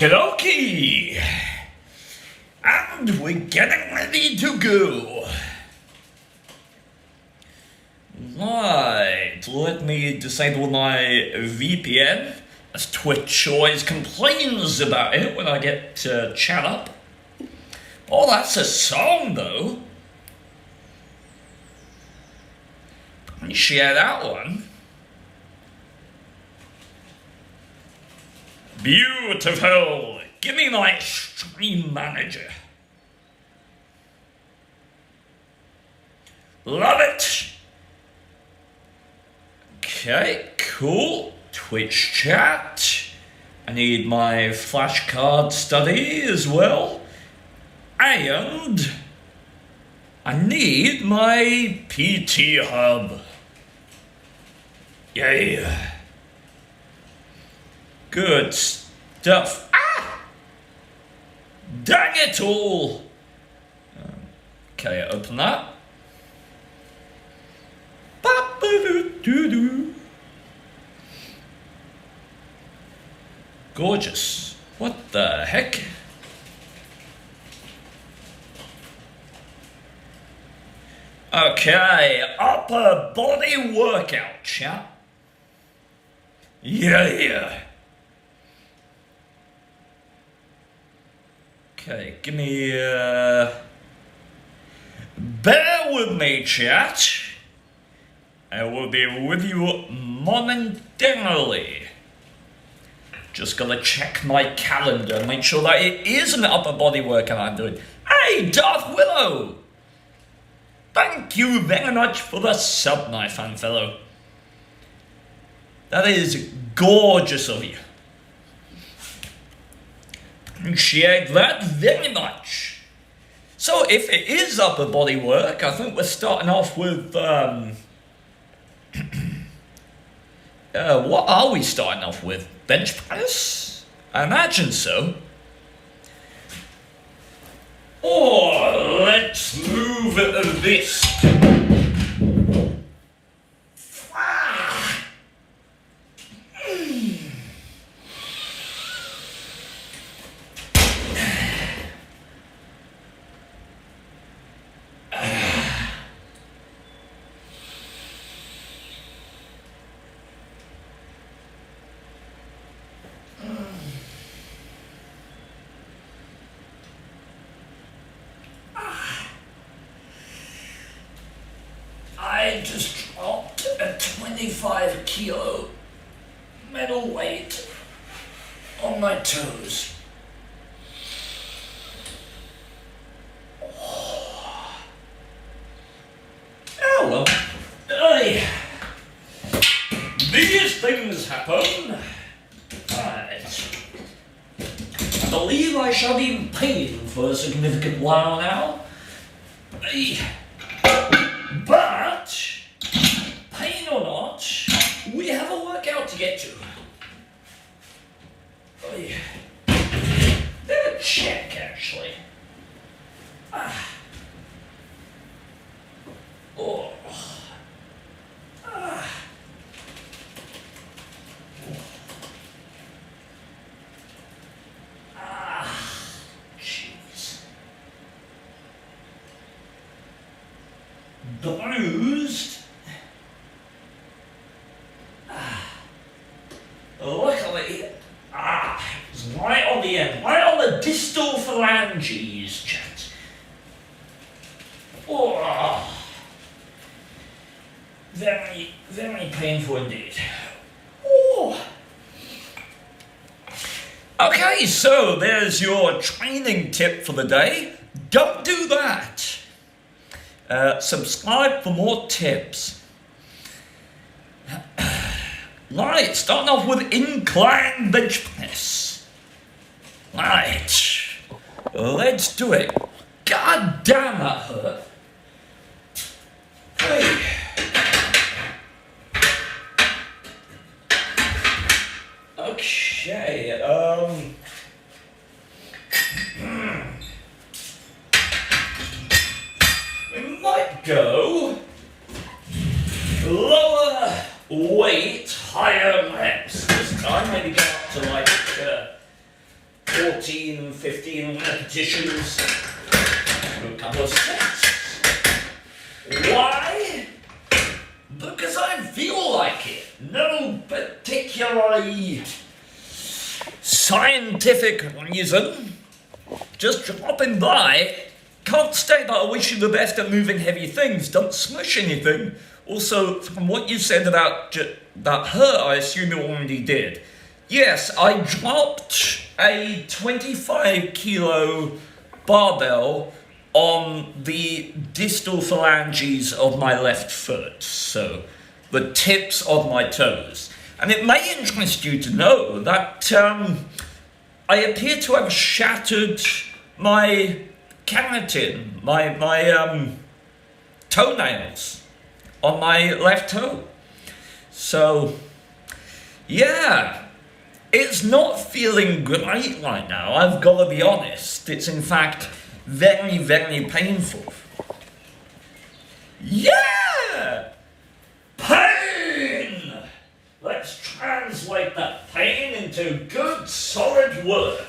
Okie, and we're getting ready to go. Right, let me disable my VPN, as Twitch always complains about it when I get chat up. Oh, that's a song though. Share that one. Beautiful. Give me my stream manager. Love it. Okay, cool. Twitch chat. I need my flashcard study as well. And I need my PT hub. Yeah. Good stuff. Ah! Dang it all! Okay, open that. Gorgeous. What the heck? Okay, upper body workout, chat. Yeah. Okay, give me, bear with me, chat. I will be with you momentarily. Just gotta check my calendar and make sure that it is an upper body workout I'm doing. Hey, Darth Willow! Thank you very much for the sub, my fan fellow. That is gorgeous of you. Appreciate that very much. So if it is upper body work, I think we're starting off with what are we starting off with? Bench press? I imagine so. Or let's move this. I just dropped a 25 kilo metal weight on my toes. Oh well. Hey. These things happen. Right. I believe I shall be in pain for a significant while now. But, pain or not, we have a workout to get to. Let's check, actually. Jeez. Bruised. Luckily, it's right on the end, right on the distal phalanges, chat. Oh, very, very painful indeed. Oh. Okay, so there's your training tip for the day. Don't do that. Subscribe for more tips. Right, starting off with incline bench press. Right, let's do it. God damn, that hurt. Hey. Okay, we might go lower weight, higher reps this time. Maybe go up to like 14, 15 repetitions for a couple of sets. Why? Because I feel like it. No particularly scientific reason. Just dropping by. Can't state that I wish you the best at moving heavy things. Don't smush anything. Also, from what you said about that hurt, I assume you already did. Yes, I dropped a 25 kilo barbell on the distal phalanges of my left foot, so the tips of my toes. And it may interest you to know that I appear to have shattered my keratin, my toenails on my left toe. So, yeah, it's not feeling great right now, I've got to be honest. It's in fact very, very painful. Yeah! Pain! Let's translate that pain into good, solid work.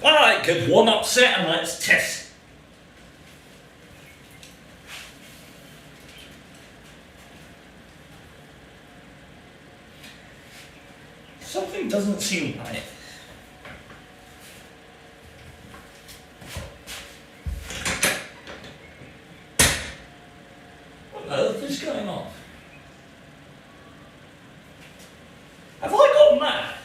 Alright, good warm-up set, and let's test. Something doesn't seem right. What on earth is going on? Have I gone mad?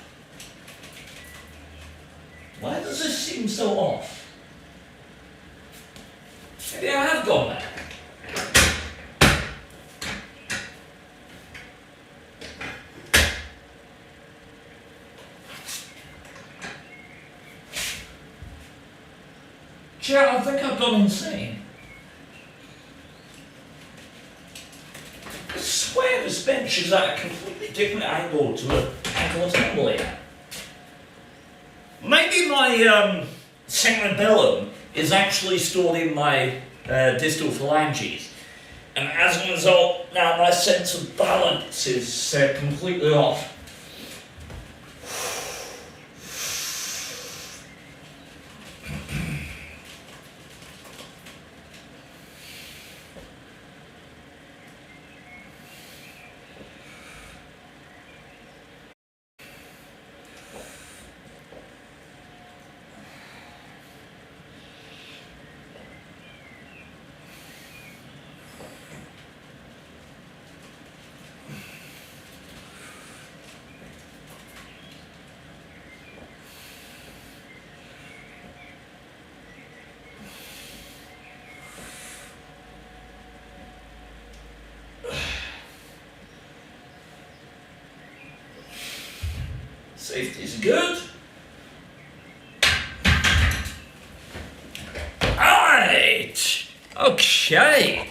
Why does this seem so off? Maybe I have gone mad. Yeah, I think I've gone insane. I swear this bench is at a completely different angle to the angle it's normally at. Maybe my cerebellum is actually stored in my distal phalanges, and as a result, now my sense of balance is completely off. Safety's good. Alright. Okay.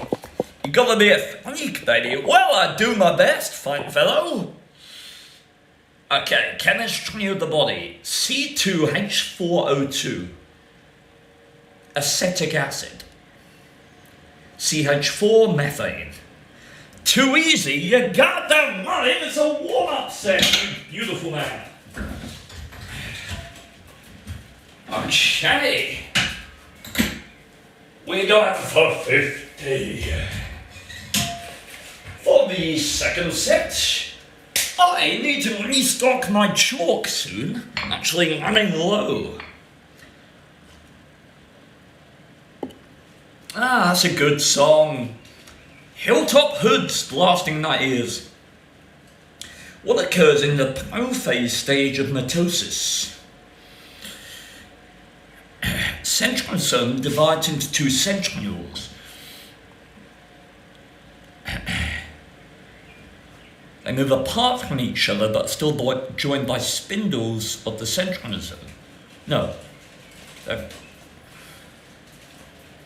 You gotta be a freak, baby. Well, I do my best, fine fellow. Okay, chemistry of the body. C2H4O2. Acetic acid. CH4 methane. Too easy, you goddamn right, it's a warm-up set, you beautiful man. Okay. We're going for 50. For the second set, I need to restock my chalk soon. I'm actually running low. Ah, that's a good song. Hilltop Hoods, Blasting Night Ears. What occurs in the prophase stage of mitosis? Centrosome divides into two centrioles. They move apart from each other but still joined by spindles of the centrosome. No.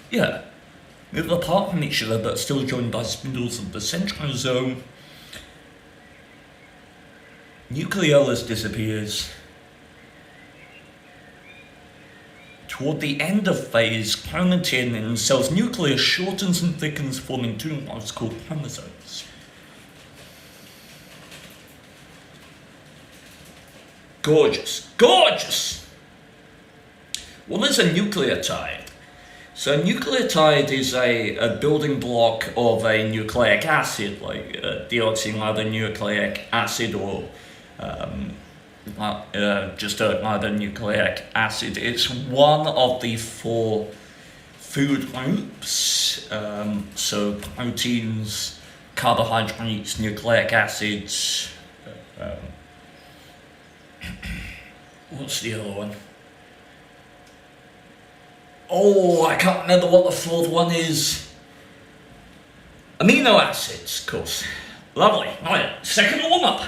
Yeah. Move apart from each other but still joined by spindles of the centrosome. Nucleolus disappears. Toward the end of phase, chromatin in the cell's nucleus shortens and thickens, forming two what's called chromosomes. Gorgeous. Gorgeous! What is a nucleotide? So a nucleotide is a building block of a nucleic acid, like deoxyribonucleic acid or just another nucleic acid. It's one of the four food groups, so proteins, carbohydrates, nucleic acids. What's the other one? Oh, I can't remember what the fourth one is. Amino acids, of course. Lovely. Right, second warm up.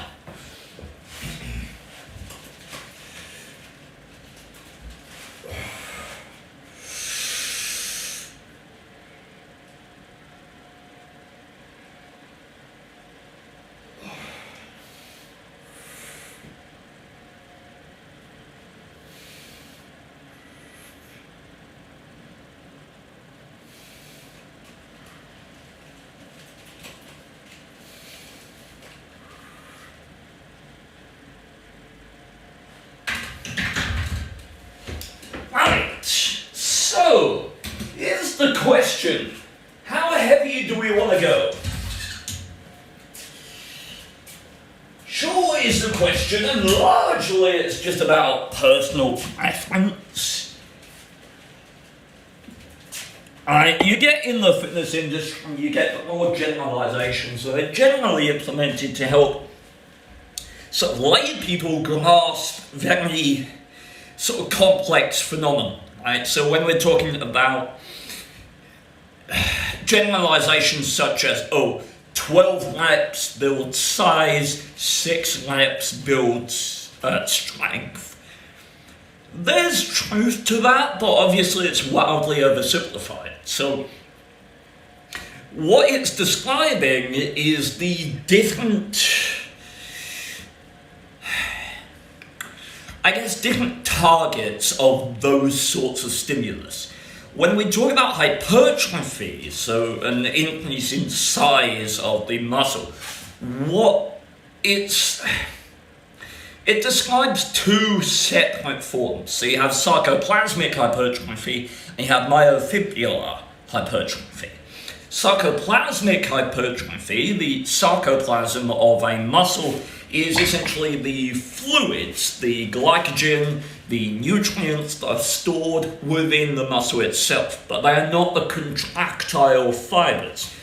So, here's the question. How heavy do we want to go? Sure is the question, and largely it's just about personal preference. You get in the fitness industry, you get more generalizations that are generally implemented to help sort of lay people grasp very sort of complex phenomena. Right, so when we're talking about generalizations such as, 12 reps build size, 6 reps build strength, there's truth to that, but obviously it's wildly oversimplified. So what it's describing is the different targets of those sorts of stimulus. When we talk about hypertrophy, so an increase in size of the muscle, it describes two separate forms. So you have sarcoplasmic hypertrophy and you have myofibrillar hypertrophy. Sarcoplasmic hypertrophy, the sarcoplasm of a muscle, is essentially the fluids, the glycogen, the nutrients that are stored within the muscle itself, but they are not the contractile fibers.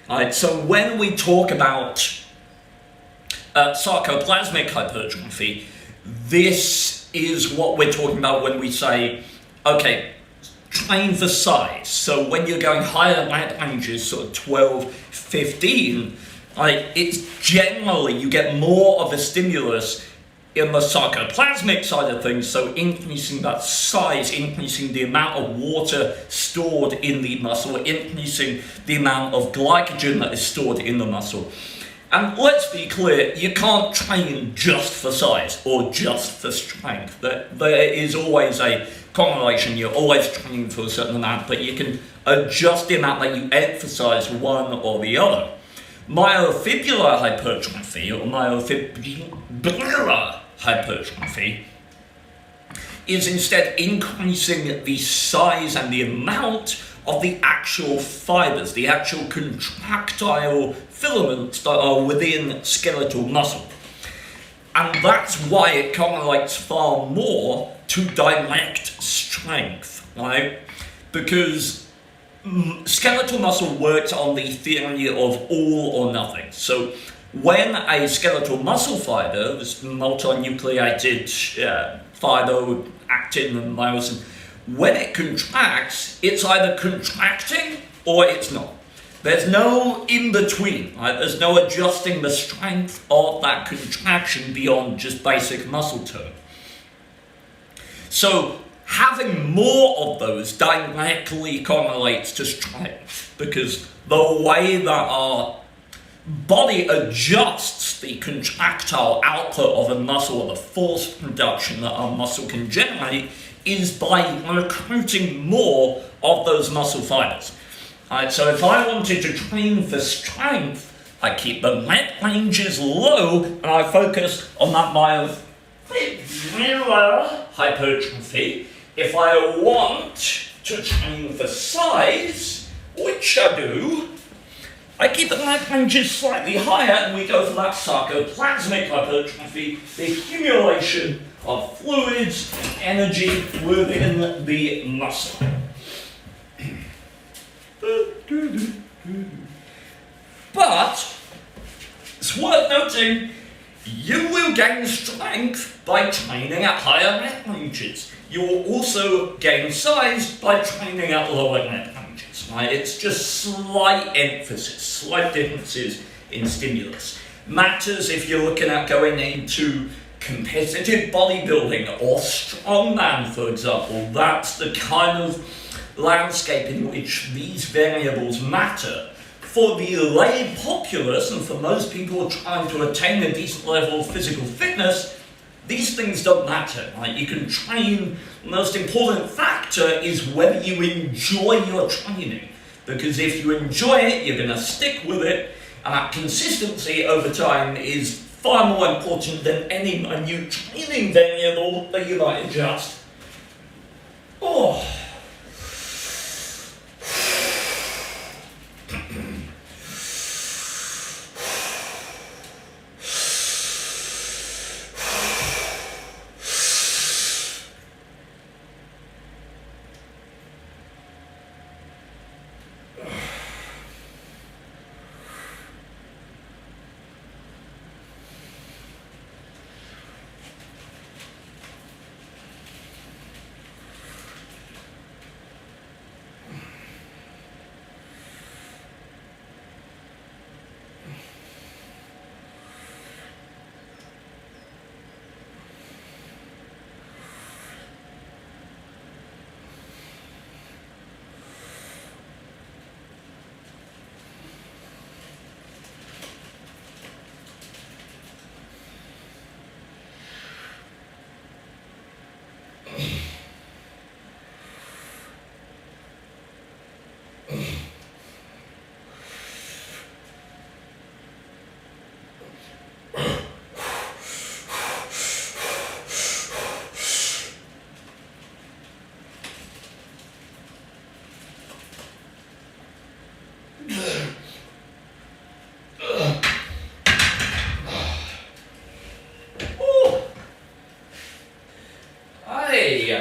Right, so when we talk about sarcoplasmic hypertrophy, this is what we're talking about when we say, okay, train for size. So when you're going higher rep ranges, sort of 12, 15, it's generally, you get more of a stimulus in the sarcoplasmic side of things, so increasing that size, increasing the amount of water stored in the muscle, increasing the amount of glycogen that is stored in the muscle. And let's be clear, you can't train just for size or just for strength. There is always a correlation. You're always training for a certain amount, but you can adjust the amount that you emphasize one or the other. Myofibrillar hypertrophy or myofibrillar hypertrophy is instead increasing the size and the amount of the actual fibers, the actual contractile filaments that are within skeletal muscle. And that's why it correlates far more to direct strength, right? Because skeletal muscle works on the theory of all or nothing. So when a skeletal muscle fiber, this multinucleated fiber, actin and myosin, when it contracts, it's either contracting or it's not. There's no in-between, right? There's no adjusting the strength of that contraction beyond just basic muscle tone. So having more of those directly correlates to strength, because the way that our body adjusts the contractile output of a muscle or the force production that our muscle can generate is by recruiting more of those muscle fibers. Alright, so if I wanted to train for strength, I keep the rep ranges low and I focus on that myofibular hypertrophy. If I want to train for size, which I do, I keep the rep ranges slightly higher and we go for that sarcoplasmic hypertrophy, the accumulation of fluids, energy within the muscle. But it's worth noting, you will gain strength by training at higher rep ranges. You will also gain size by training at lower rep ranges. Right? It's just slight emphasis, slight differences in stimulus. Matters if you're looking at going into competitive bodybuilding or strongman, for example. That's the kind of landscape in which these variables matter. For the lay populace and for most people trying to attain a decent level of physical fitness, these things don't matter, right? You can train. The most important factor is whether you enjoy your training, because if you enjoy it, you're going to stick with it, and that consistency over time is far more important than any minute training variable that you might adjust. Oh.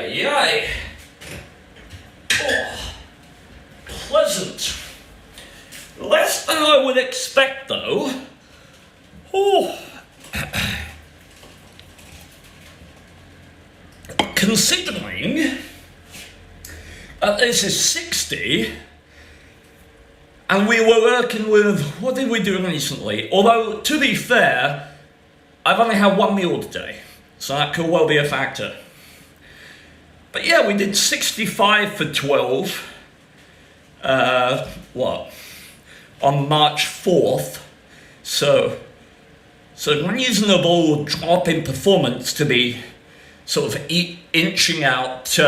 Yay! Oh, pleasant. Less than I would expect, though. Oh. Considering that this is 60, and we were working with, what did we do recently? Although, to be fair, I've only had one meal today, so that could well be a factor. But yeah, we did 65 for 12, on March 4th, so reasonable drop in performance to be sort of inching out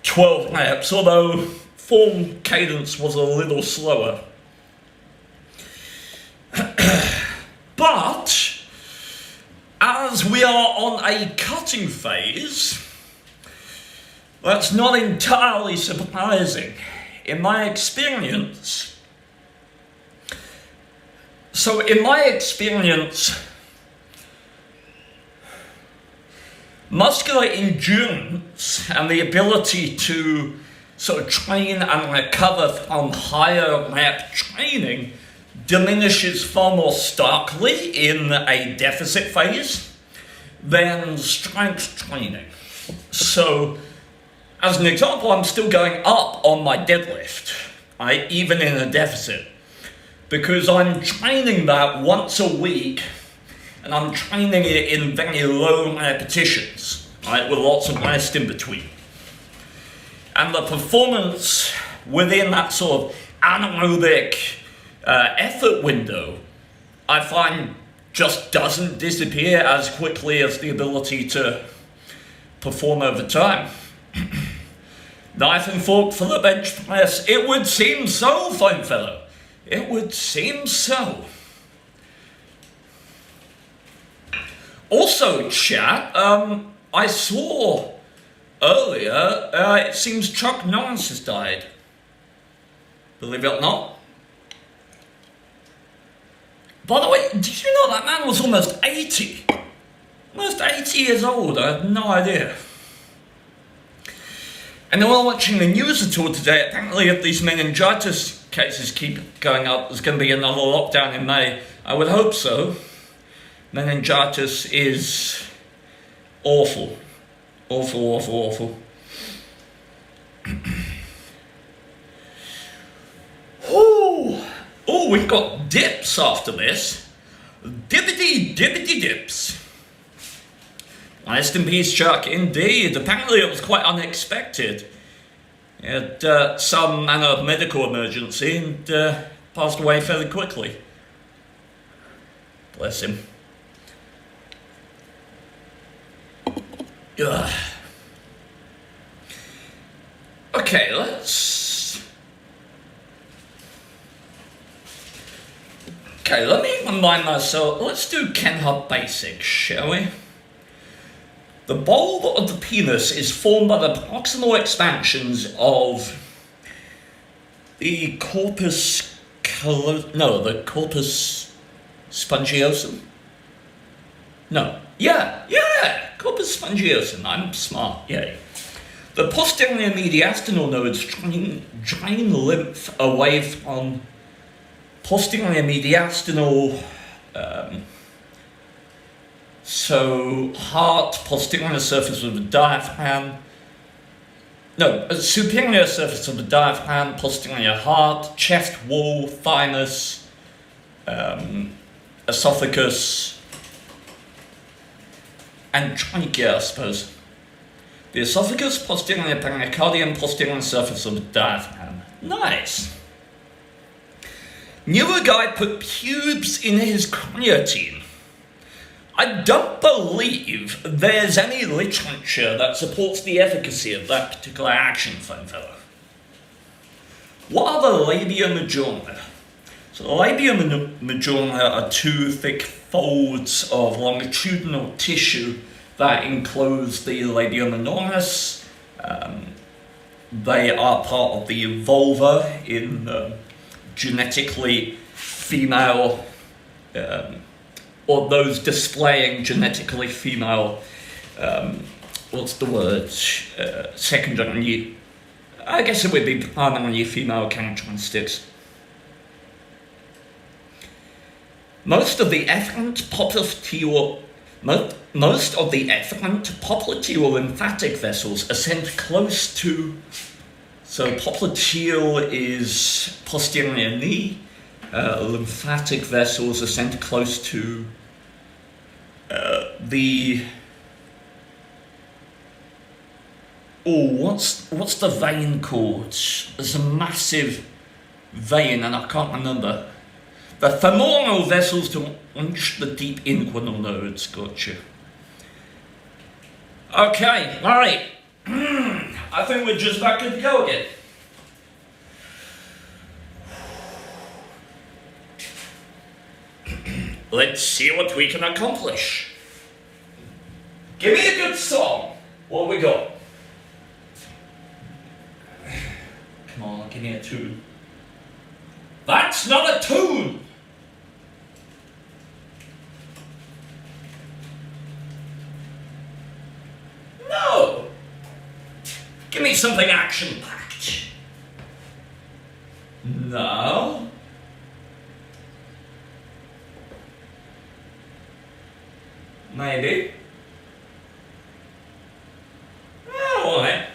12 reps, although form cadence was a little slower. But, as we are on a cutting phase, that's not entirely surprising. In my experience, muscular endurance and the ability to sort of train and recover from higher rep training diminishes far more starkly in a deficit phase than strength training. So, as an example, I'm still going up on my deadlift, even in a deficit, because I'm training that once a week, and I'm training it in very low repetitions, with lots of rest in between. And the performance within that sort of anaerobic effort window, I find just doesn't disappear as quickly as the ability to perform over time. Knife and fork for the bench press. It would seem so, fine fellow. It would seem so. Also, chat, I saw earlier, it seems Chuck Norris has died. Believe it or not. By the way, did you know that man was almost 80? Almost 80 years old, I had no idea. And while watching the news at all today, apparently if these meningitis cases keep going up, there's going to be another lockdown in May. I would hope so. Meningitis is awful. Awful, awful, awful. Oh, we've got dips after this. Dippity dips. Rest in peace, Chuck. Indeed. Apparently it was quite unexpected. He had some manner of medical emergency and passed away fairly quickly. Bless him. Ugh. Okay, let me remind myself. Let's do Ken Hub Basics, shall we? The bulb of the penis is formed by the proximal expansions of the corpus spongiosum. Corpus spongiosum. I'm smart, yay. The posterior mediastinal nodes drain lymph away from posterior mediastinal, so heart, posterior surface of the diaphragm, superior surface of the diaphragm, posterior heart, chest wall, thymus, esophagus, and trachea, I suppose. The esophagus, posterior pericardium, posterior surface of the diaphragm. Nice. Newer guy put pubes in his creatine. I don't believe there's any literature that supports the efficacy of that particular action, fine fellow. What are the labia majora? So the labia majora are two thick folds of longitudinal tissue that enclose the labia minoris. They are part of the vulva in genetically female, or those displaying genetically female, secondary, I guess it would be primarily female characteristics. Most of the efferent popliteal lymphatic vessels ascend close to. So popliteal is posterior knee. Lymphatic vessels ascend close to what's the vein called? There's a massive vein and I can't remember. The femoral vessels to reach the deep inguinal nodes. Gotcha. Okay, alright. I think we're just about good to go again. Let's see what we can accomplish. Give me a good song. What we got? Come on, give me a tune. That's not a tune! No! Give me something action-packed. No. Maybe. Alright.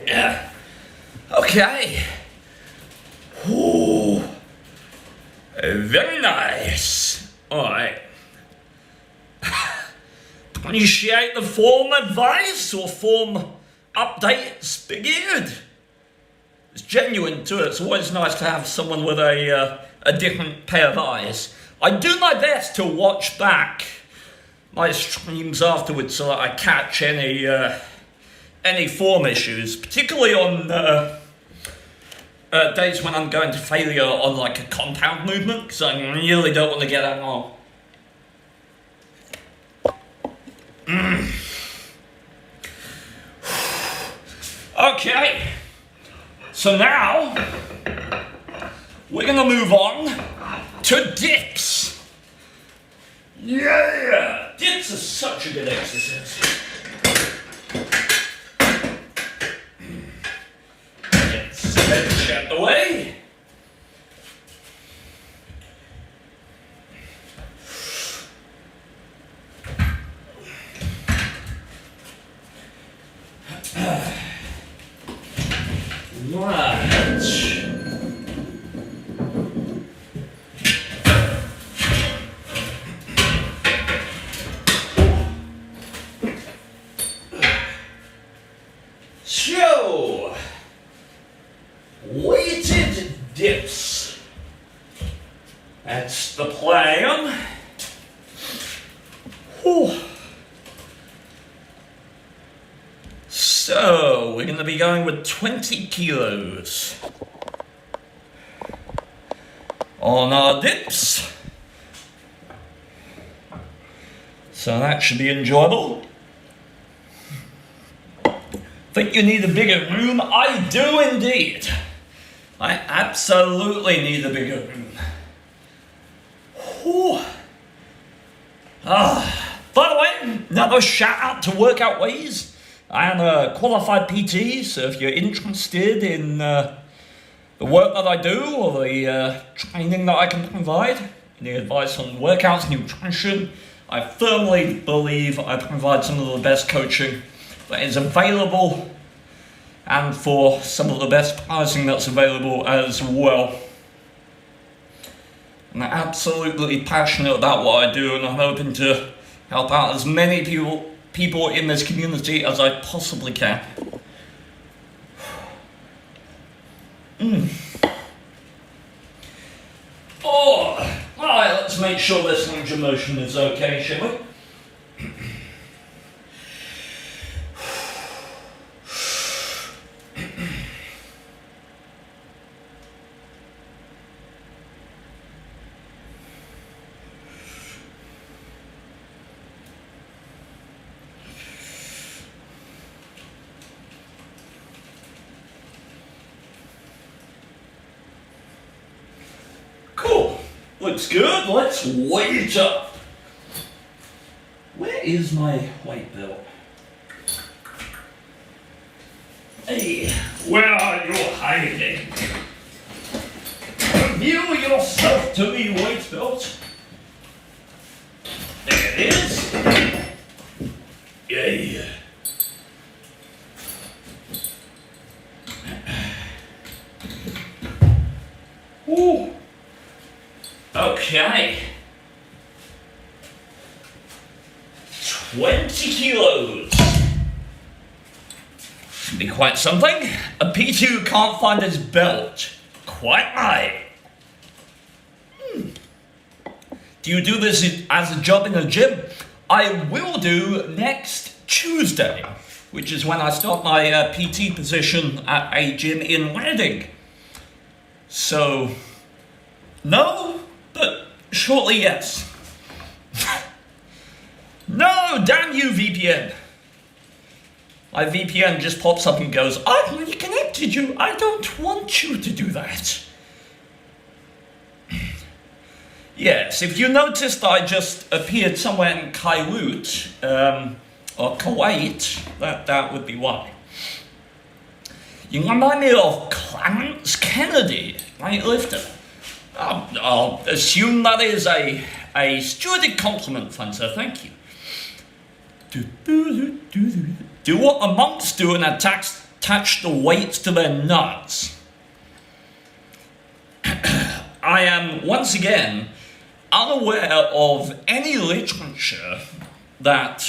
Yeah. Okay. Ooh. Very nice. Alright. Appreciate the form advice or form updates, Big Eared. It's genuine too. It's always nice to have someone with a different pair of eyes. I do my best to watch back my streams afterwards so that I catch any form issues, particularly on days when I'm going to failure on like a compound movement, because I really don't want to get that wrong. Okay, so now we're gonna move on to dips. Yeah, dips are such a good exercise. Let's bench out the way. Right. So, weighted dips. That's the plan. Whew. So, we're going to be going with 20 kilos on our dips. So that should be enjoyable. Think you need a bigger room? I do indeed. I absolutely need a bigger room. Whew. By the way, another shout out to Workout Ways. I am a qualified PT, so if you're interested in the work that I do or the training that I can provide, any advice on workouts, nutrition, I firmly believe I provide some of the best coaching that is available and for some of the best pricing that's available as well. I'm absolutely passionate about what I do, and I'm hoping to help out as many people in this community as I possibly can. Oh, alright, let's make sure this range of motion is okay, shall we? Looks good, let's weight up. Where is my weight belt? Hey, where are you hiding? Reveal yourself to me, weight belt. There it is. Yeah. Ooh. Okay. 20 kilos. Should be quite something. A P2 who can't find his belt. Quite right. Do you do this as a job in a gym? I will do next Tuesday, which is when I start my PT position at a gym in Reading. So, no, but shortly yes. No, damn you, VPN. My VPN just pops up and goes, I've reconnected you. I don't want you to do that. Yes, if you noticed I just appeared somewhere in Kaiwoot, or Kuwait, that would be why. You remind me of Clarence Kennedy, weightlifter. I'll assume that is a stewarded compliment, Fanta, thank you. Do what the monks do in a tax attach the weights to their nuts. I am, once again, unaware of any literature that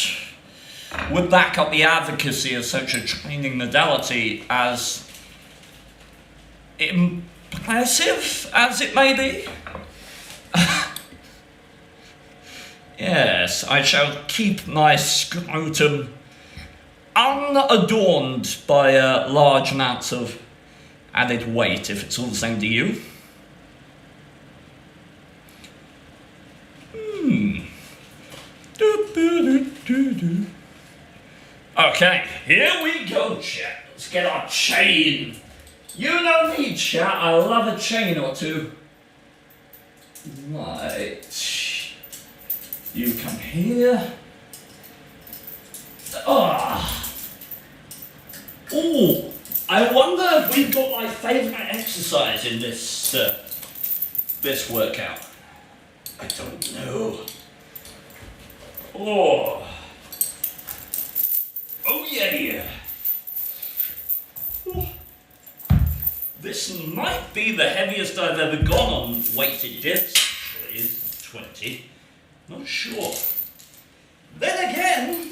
would back up the advocacy of such a training modality, as impressive as it may be. Yes, I shall keep my scrotum unadorned by large amounts of added weight, if it's all the same to you. Okay, here we go, chat. Let's get our chain. You know me, chat. I love a chain or two. Right. You come here. Oh, I wonder if we've got my favourite exercise in this this workout. I don't know. Oh yeah. Oh. This might be the heaviest I've ever gone on weighted dips. Actually, is 20. Not sure. Then again,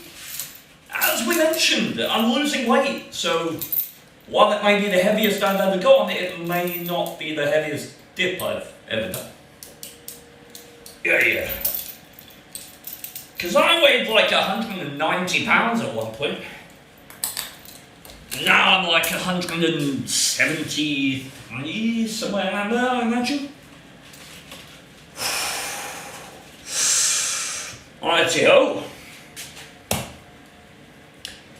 as we mentioned, I'm losing weight, so while it may be the heaviest I've ever gone, it may not be the heaviest dip I've ever done. Yeah. Because I weighed like 190 pounds at one point. Now I'm like 173, somewhere around there, I imagine. Righty-ho.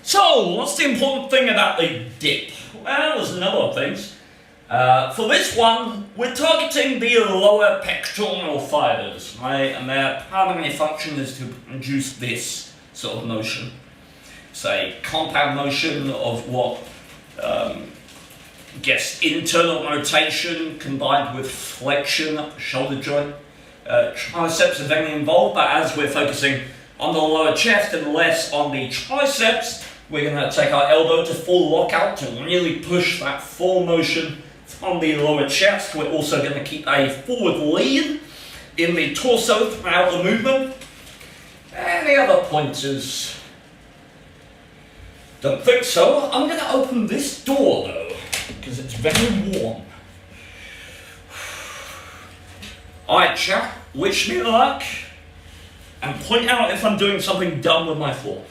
So, what's the important thing about the dip? Well, there's a number of things. For this one, we're targeting the lower pectoral fibers, right? And their primary function is to produce this sort of motion. It's a compound motion of what gets internal rotation combined with flexion at the shoulder joint. Triceps are very involved, but as we're focusing on the lower chest and less on the triceps, we're going to take our elbow to full lockout to really push that full motion on the lower chest. We're also going to keep a forward lean in the torso throughout the movement. Any other pointers? Don't think so. I'm going to open this door though, because it's very warm. Alright, chat, wish me luck, and point out if I'm doing something dumb with my floor.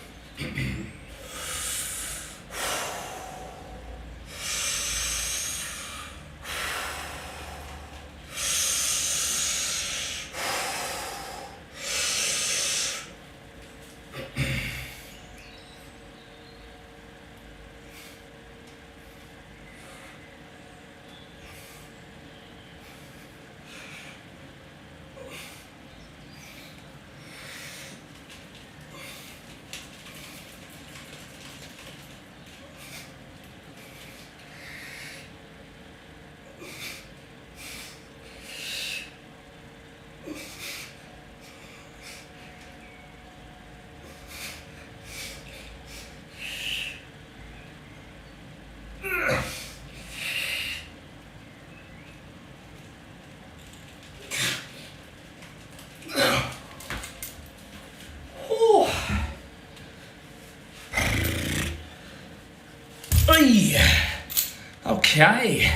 Okay.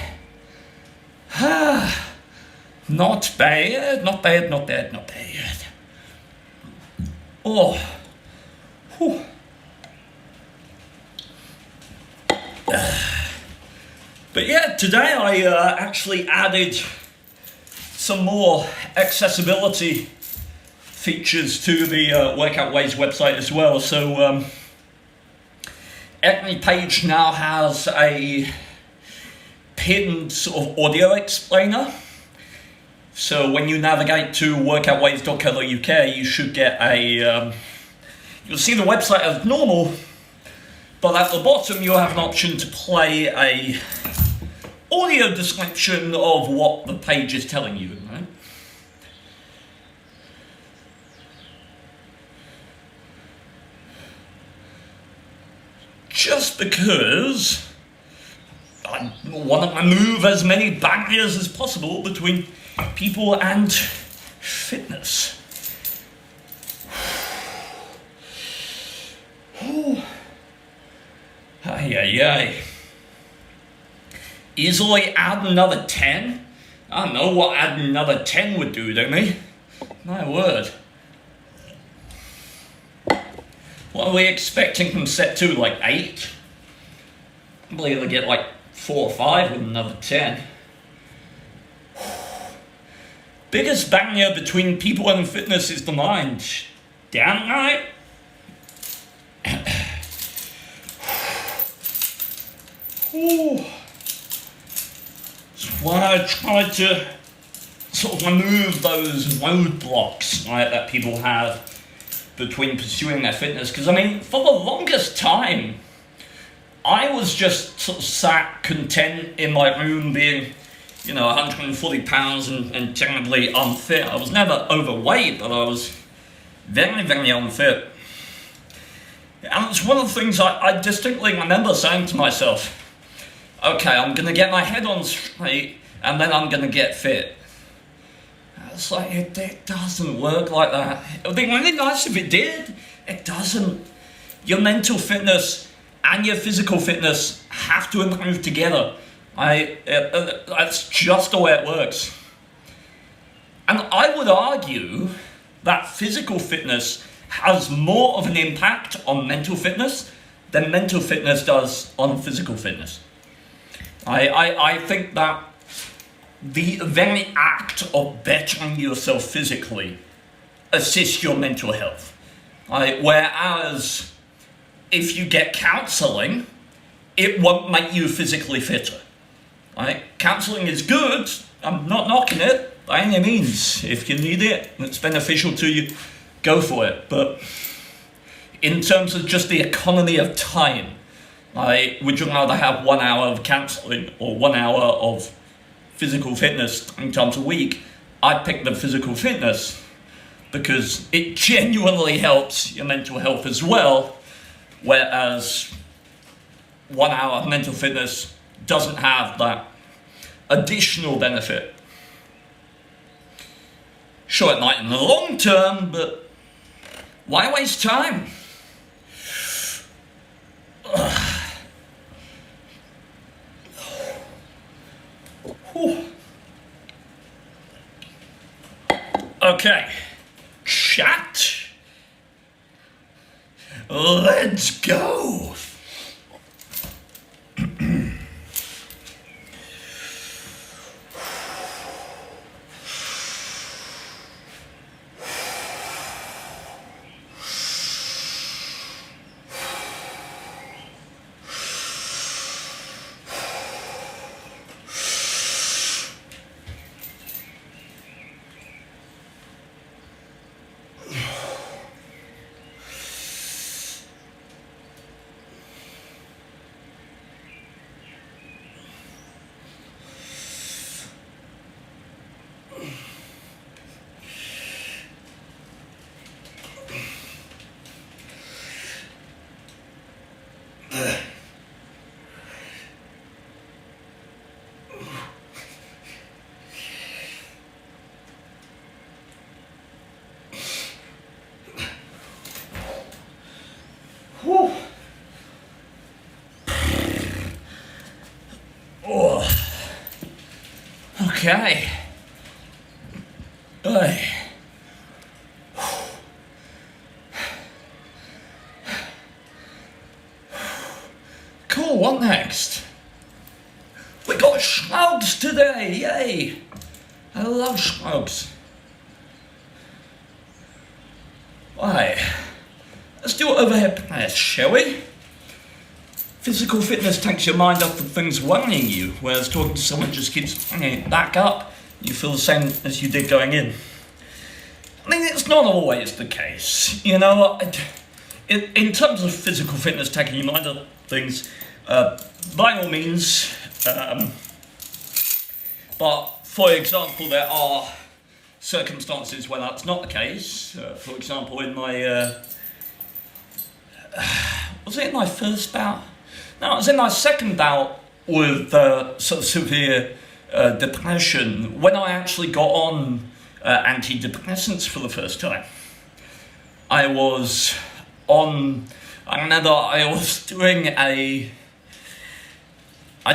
Not bad, not bad, not bad, not bad. Oh. Whew. But yeah, today I actually added some more accessibility features to the Workout Ways website as well. So every page now has a pinned sort of audio explainer. So when you navigate to workoutways.co.uk, you should get a, you'll see the website as normal, but at the bottom you'll have an option to play a audio description of what the page is telling you, right? Just because I want to move as many barriers as possible between people and fitness. Ay. Easily add another 10? I don't know what adding another 10 would do to me. My word. What are we expecting from set 2, like 8? I believe they'll get like 4 or 5 with another 10. Biggest barrier between people and fitness is the mind. Damn right. That's why I try to sort of remove those roadblocks, right, that people have between pursuing their fitness. Because, I mean, for the longest time, I was just sort of sat content in my room being, 140 pounds and terribly unfit. I was never overweight, but I was very, very unfit. And it's one of the things I distinctly remember saying to myself, okay, I'm going to get my head on straight, and then I'm going to get fit. It's like, it doesn't work like that. It would be really nice if it did. It doesn't. Your mental fitness and your physical fitness have to improve together. That's just the way it works. And I would argue that physical fitness has more of an impact on mental fitness than mental fitness does on physical fitness. I think that the very act of bettering yourself physically assists your mental health. Whereas if you get counselling, it won't make you physically fitter. Counselling is good. I'm not knocking it by any means. If you need it and it's beneficial to you, go for it. But in terms of just the economy of time, would you rather have 1 hour of counselling or 1 hour of physical fitness 3 times a week? I'd pick the physical fitness because it genuinely helps your mental health as well, whereas 1 hour of mental fitness doesn't have that additional benefit. Sure, it might in the long term, but why waste time? Okay, chat. Let's go. Okay. Cool, what next? We got Schmugs today, yay! I love Schmugs. Let's do overhead press, shall we? Physical fitness takes your mind off the things worrying you, whereas talking to someone just keeps bringing it back up. You feel the same as you did going in. I mean, it's not always the case. In terms of physical fitness taking your mind off things, by all means, but for example, there are circumstances where that's not the case. For example, in my, was it in my first bout? No, it was in my second bout with sort of severe depression when I actually got on antidepressants for the first time. I was on, I remember I was doing I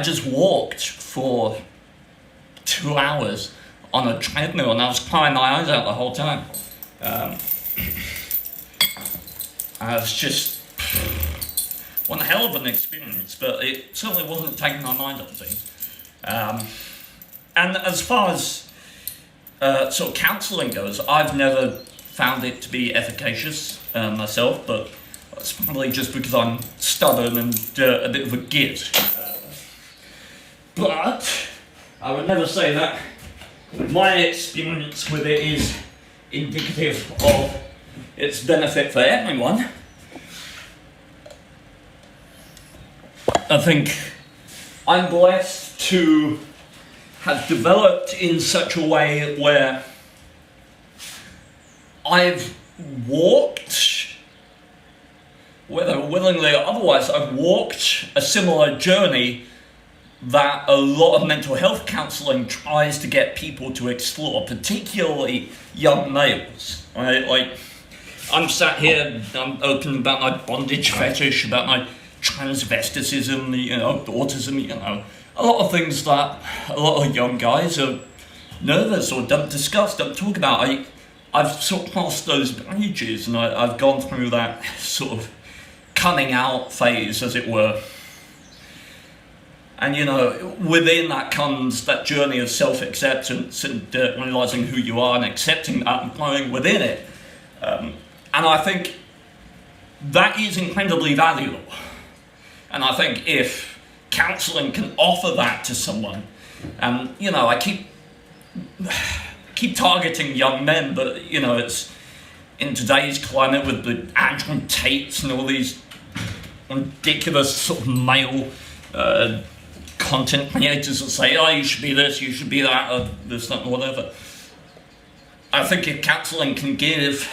just walked for 2 hours on a treadmill and I was crying my eyes out the whole time. I was just one hell of an experience, but it certainly wasn't taking my mind off things. And as far as sort of counselling goes, I've never found it to be efficacious myself, but it's probably just because I'm stubborn and a bit of a git. But I would never say that my experience with it is indicative of its benefit for everyone. I think I'm blessed to have developed in such a way where I've walked, whether willingly or otherwise, I've walked a similar journey that a lot of mental health counselling tries to get people to explore, particularly young males. Right? Like, I'm sat here, I'm open about my bondage fetish, about my transvesticism, autism, a lot of things that a lot of young guys are nervous or don't discuss, don't talk about. I've sort of crossed those bridges and I've gone through that sort of coming out phase, as it were. And within that comes that journey of self-acceptance and realising who you are and accepting that and growing within it. And I think that is incredibly valuable. And I think if counselling can offer that to someone, I keep targeting young men, but it's in today's climate with the Andrew Tates and all these ridiculous sort of male content creators that say, oh, you should be this, you should be that, or this, that, whatever. I think if counselling can give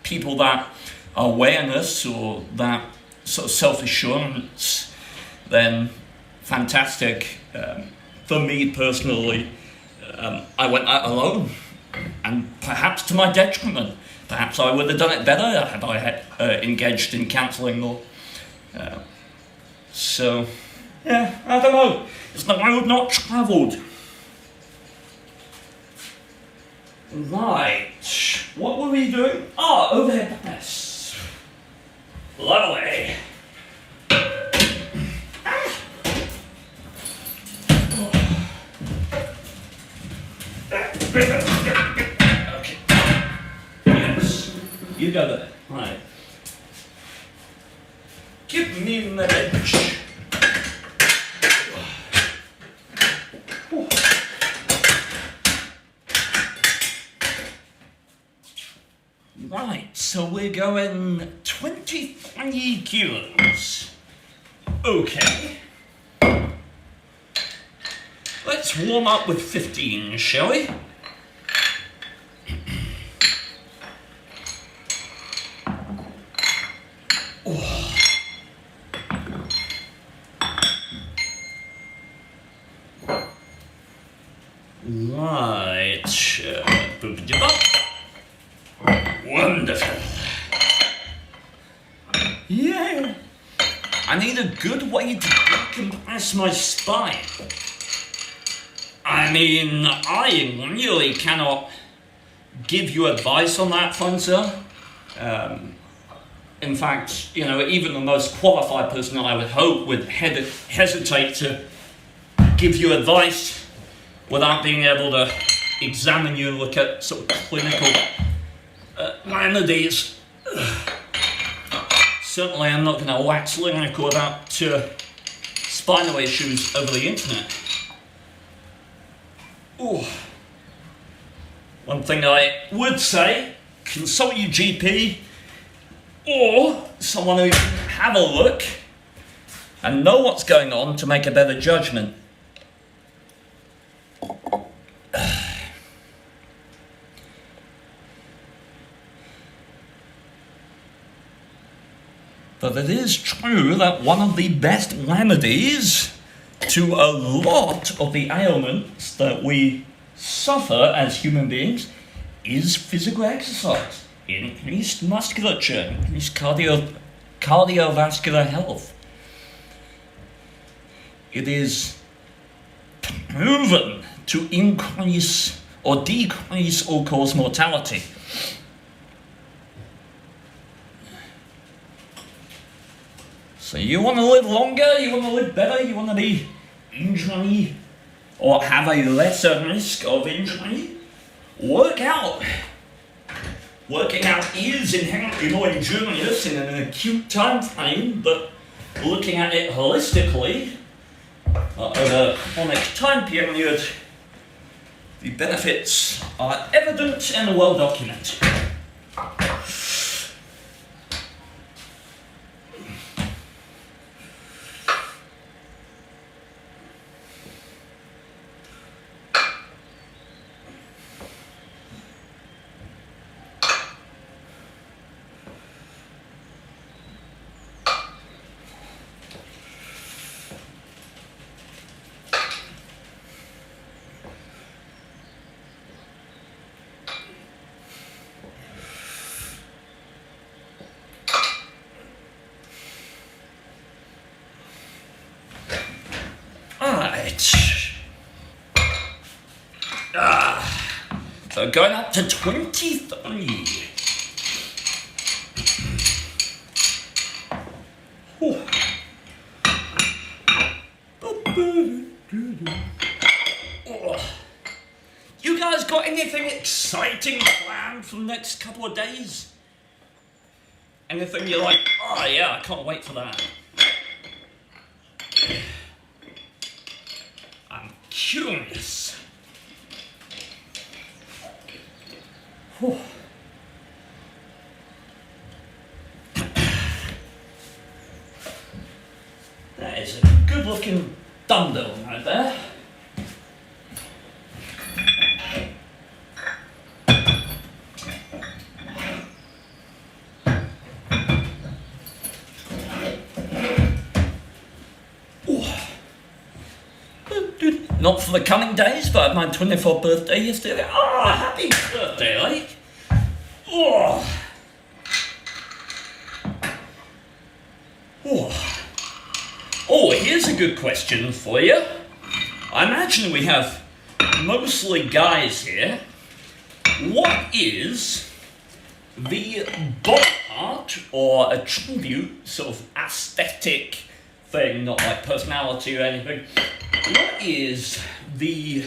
people that awareness or that sort of self-assurance, then fantastic. For me personally, I went out alone, and perhaps to my detriment. Perhaps I would have done it better had I had engaged in counselling more. So, yeah, I don't know. It's the road not travelled. Right, what were we doing? Overhead press. Lovely. Okay. Yes. You go there. Right. Give me an edge. Right, so we're going 23 kilos. Okay. Let's warm up with 15, shall we? Oh. Right, boopity bop. Wonderful. Yeah. I need a good way to decompress my spine. I mean, I really cannot give you advice on that front, sir. In fact, even the most qualified person I would hope would hesitate to give you advice without being able to examine you and look at sort of clinical remedies. Certainly I'm not going to wax lyrical about spinal issues over the internet. Ooh. One thing I would say, consult your GP or someone who can have a look and know what's going on to make a better judgment. But it is true that one of the best remedies to a lot of the ailments that we suffer as human beings is physical exercise. Increased musculature, increased cardiovascular health. It is proven to increase or decrease all-cause mortality. So you want to live longer, you want to live better, you want to be injury or have a lesser risk of injury, work out. Working out is inherently more injurious in an acute time frame, but looking at it holistically, over a chronic time period, the benefits are evident and well documented. So going up to 23. Whew. You guys got anything exciting planned for the next couple of days? Anything you're like, oh yeah, I can't wait for that? I'm curious. Whew. That is a good looking dumbbell right there. Not for the coming days, but I had my 24th birthday yesterday. Oh, happy birthday, like. Oh. Oh. Oh, here's a good question for you. I imagine we have mostly guys here. What is the body part or attribute, sort of aesthetic thing, not like personality or anything? What is the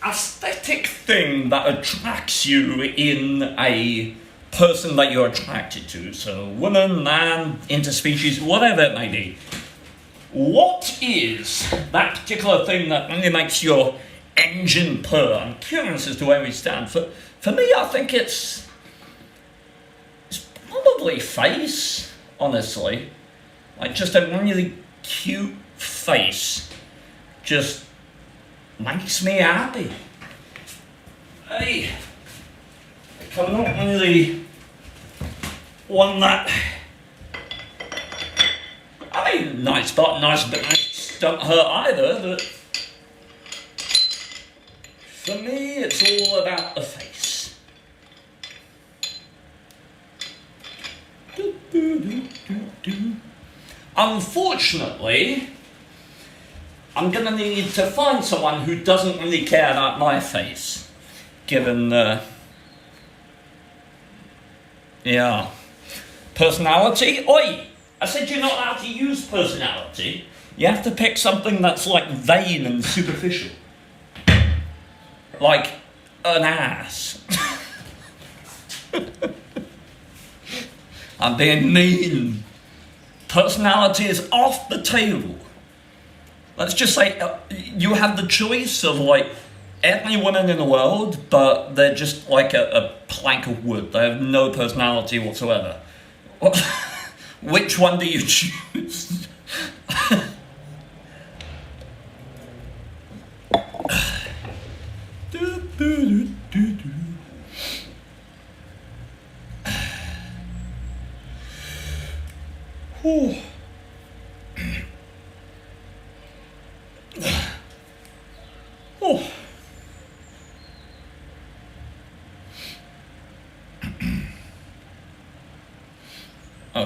aesthetic thing that attracts you in a person that you're attracted to? So woman, man, interspecies, whatever it may be. What is that particular thing that really makes your engine purr? I'm curious as to where we stand. For me, I think it's probably face, honestly. Like just a really cute face just makes me happy. Hey, I'm not really one that, I mean, nice butt, nice bit, don't hurt either, but for me it's all about the face. Unfortunately, I'm gonna need to find someone who doesn't really care about my face, given personality. Oi! I said you're not allowed to use personality. You have to pick something that's like vain and superficial. Like an ass. I'm being mean. Personality is off the table. Let's just say you have the choice of like every woman in the world, but they're just like a plank of wood. They have no personality whatsoever. Which one do you choose?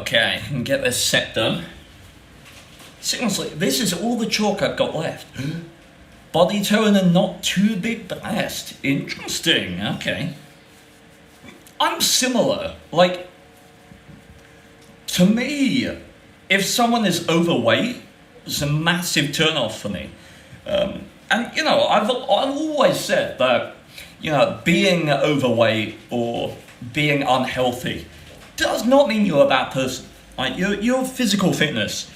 Okay, I can get this set done. Seriously, this is all the chalk I've got left. Body tone and not too big blast. Interesting, okay. I'm similar. Like, to me, if someone is overweight, it's a massive turn-off for me. And, you know, I've always said that, you know, being overweight or being unhealthy does not mean you're a bad person. Like, your physical fitness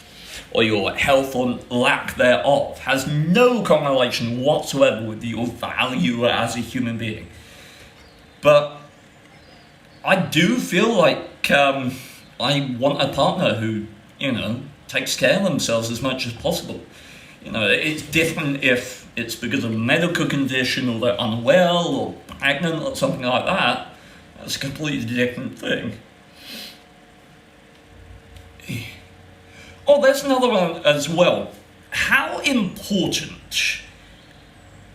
or your health or lack thereof has no correlation whatsoever with your value as a human being. But I do feel like I want a partner who, you know, takes care of themselves as much as possible. You know, it's different if it's because of a medical condition or they're unwell or pregnant or something like that. That's a completely different thing. Oh, there's another one as well. How important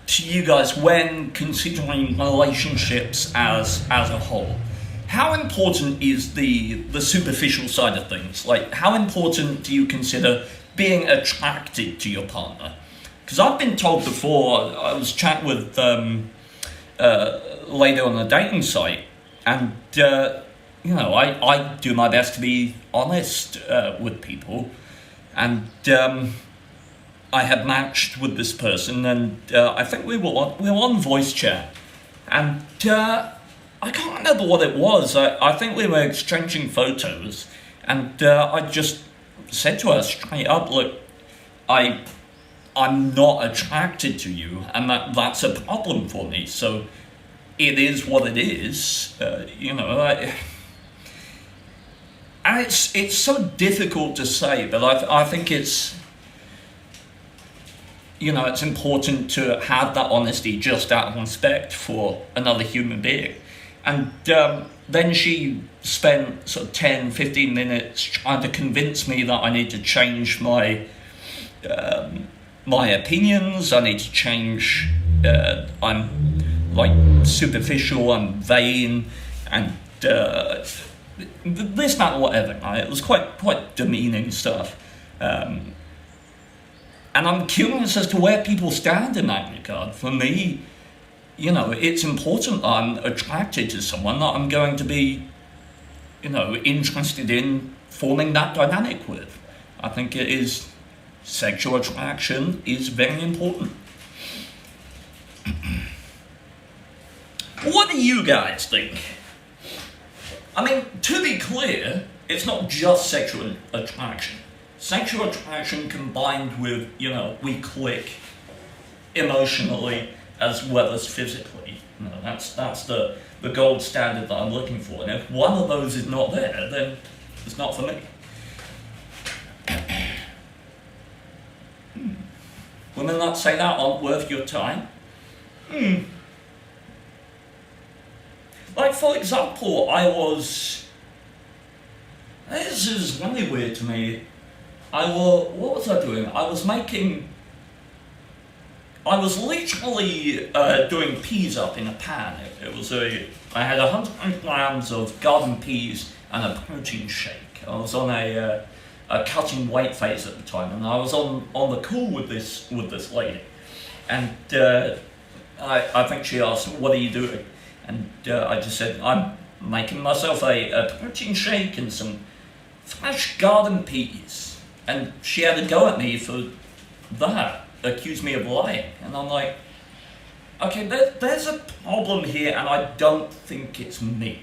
to you guys when considering relationships as a whole? How important is the superficial side of things? Like, how important do you consider being attracted to your partner? Because I've been told before, I was chatting with a lady on a dating site, and you know, I do my best to be honest with people, and I had matched with this person, and I think we were on voice chat, and I can't remember what it was. I think we were exchanging photos, and I just said to her straight up, look, I'm not attracted to you, and that's a problem for me. So it is what it is, you know. And it's so difficult to say, but I think it's, you know, it's important to have that honesty just out of respect for another human being. And then she spent sort of 10, 15 minutes trying to convince me that I need to change my opinions, I need to change, I'm like superficial, I'm vain, and this, that, whatever. Right? It was quite demeaning stuff. And I'm curious as to where people stand in that regard. For me, you know, it's important that I'm attracted to someone that I'm going to be, you know, interested in forming that dynamic with. I think it is, sexual attraction is very important. What do you guys think? I mean, to be clear, it's not just sexual attraction. Sexual attraction combined with, you know, we click emotionally as well as physically. You know, that's the gold standard that I'm looking for. And if one of those is not there, then it's not for me. Women that say that aren't worth your time. Like, for example, this is really weird to me. What was I doing? I was literally doing peas up in a pan. I had 100 grams of garden peas and a protein shake. I was on a cutting weight phase at the time, and I was on the call with this lady, and I think she asked, "What are you doing?" And I just said, "I'm making myself a protein shake and some fresh garden peas." And she had a go at me for that, accused me of lying, and I'm like, okay, there's a problem here, and I don't think it's me.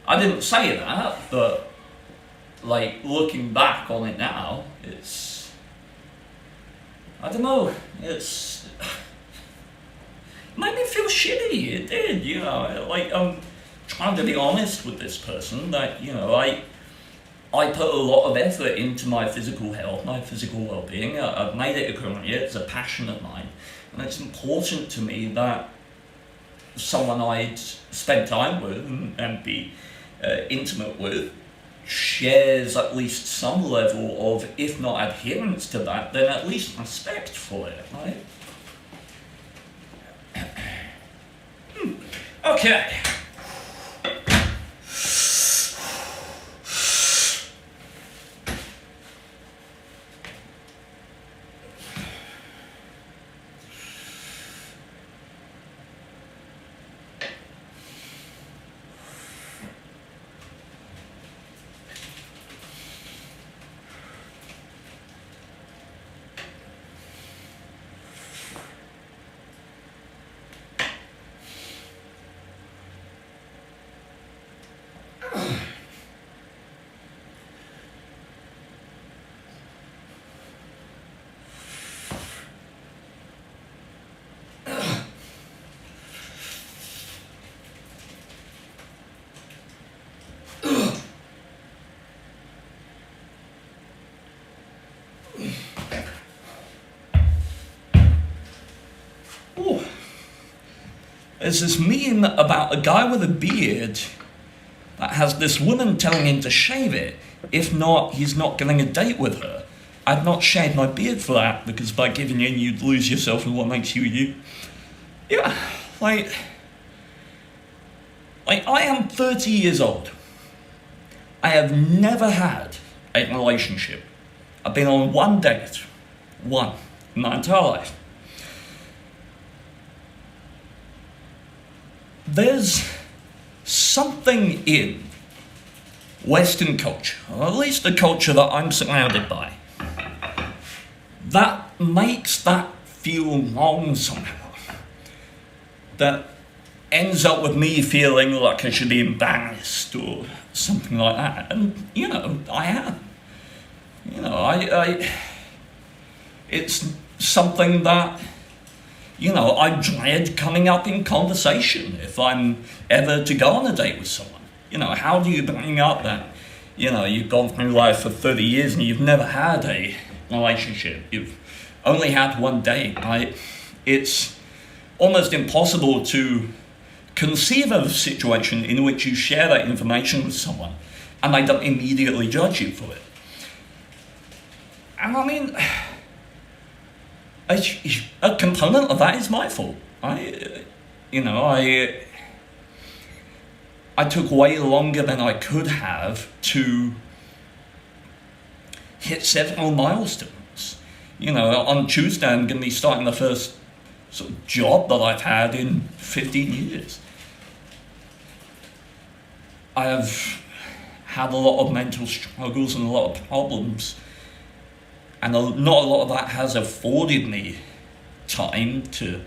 I didn't say that, but like, looking back on it now, it's, I don't know, it's made me feel shitty. It did, you know. Like, I'm trying to be honest with this person that, you know, I put a lot of effort into my physical health, my physical well-being. I've made it a career. It's a passion of mine, and it's important to me that someone I'd spend time with and be intimate with shares at least some level of, if not adherence to that, then at least respect for it, right? Okay. There's this meme about a guy with a beard that has this woman telling him to shave it. If not, he's not getting a date with her. I'd not shaved my beard for that, because by giving in, you'd lose yourself in what makes you you. Yeah, like I am 30 years old. I have never had a relationship. I've been on one date. One. In my entire life. There's something in Western culture, or at least the culture that I'm surrounded by, that makes that feel wrong somehow. That ends up with me feeling like I should be embarrassed or something like that. And, I am. It's something that, I dread coming up in conversation if I'm ever to go on a date with someone. How do you bring up that, you've gone through life for 30 years and you've never had a relationship. You've only had one date. It's almost impossible to conceive of a situation in which you share that information with someone and they don't immediately judge you for it. And I mean, a component of that is my fault. I took way longer than I could have to hit several milestones. On Tuesday I'm going to be starting the first sort of job that I've had in 15 years. I have had a lot of mental struggles and a lot of problems, and not a lot of that has afforded me time to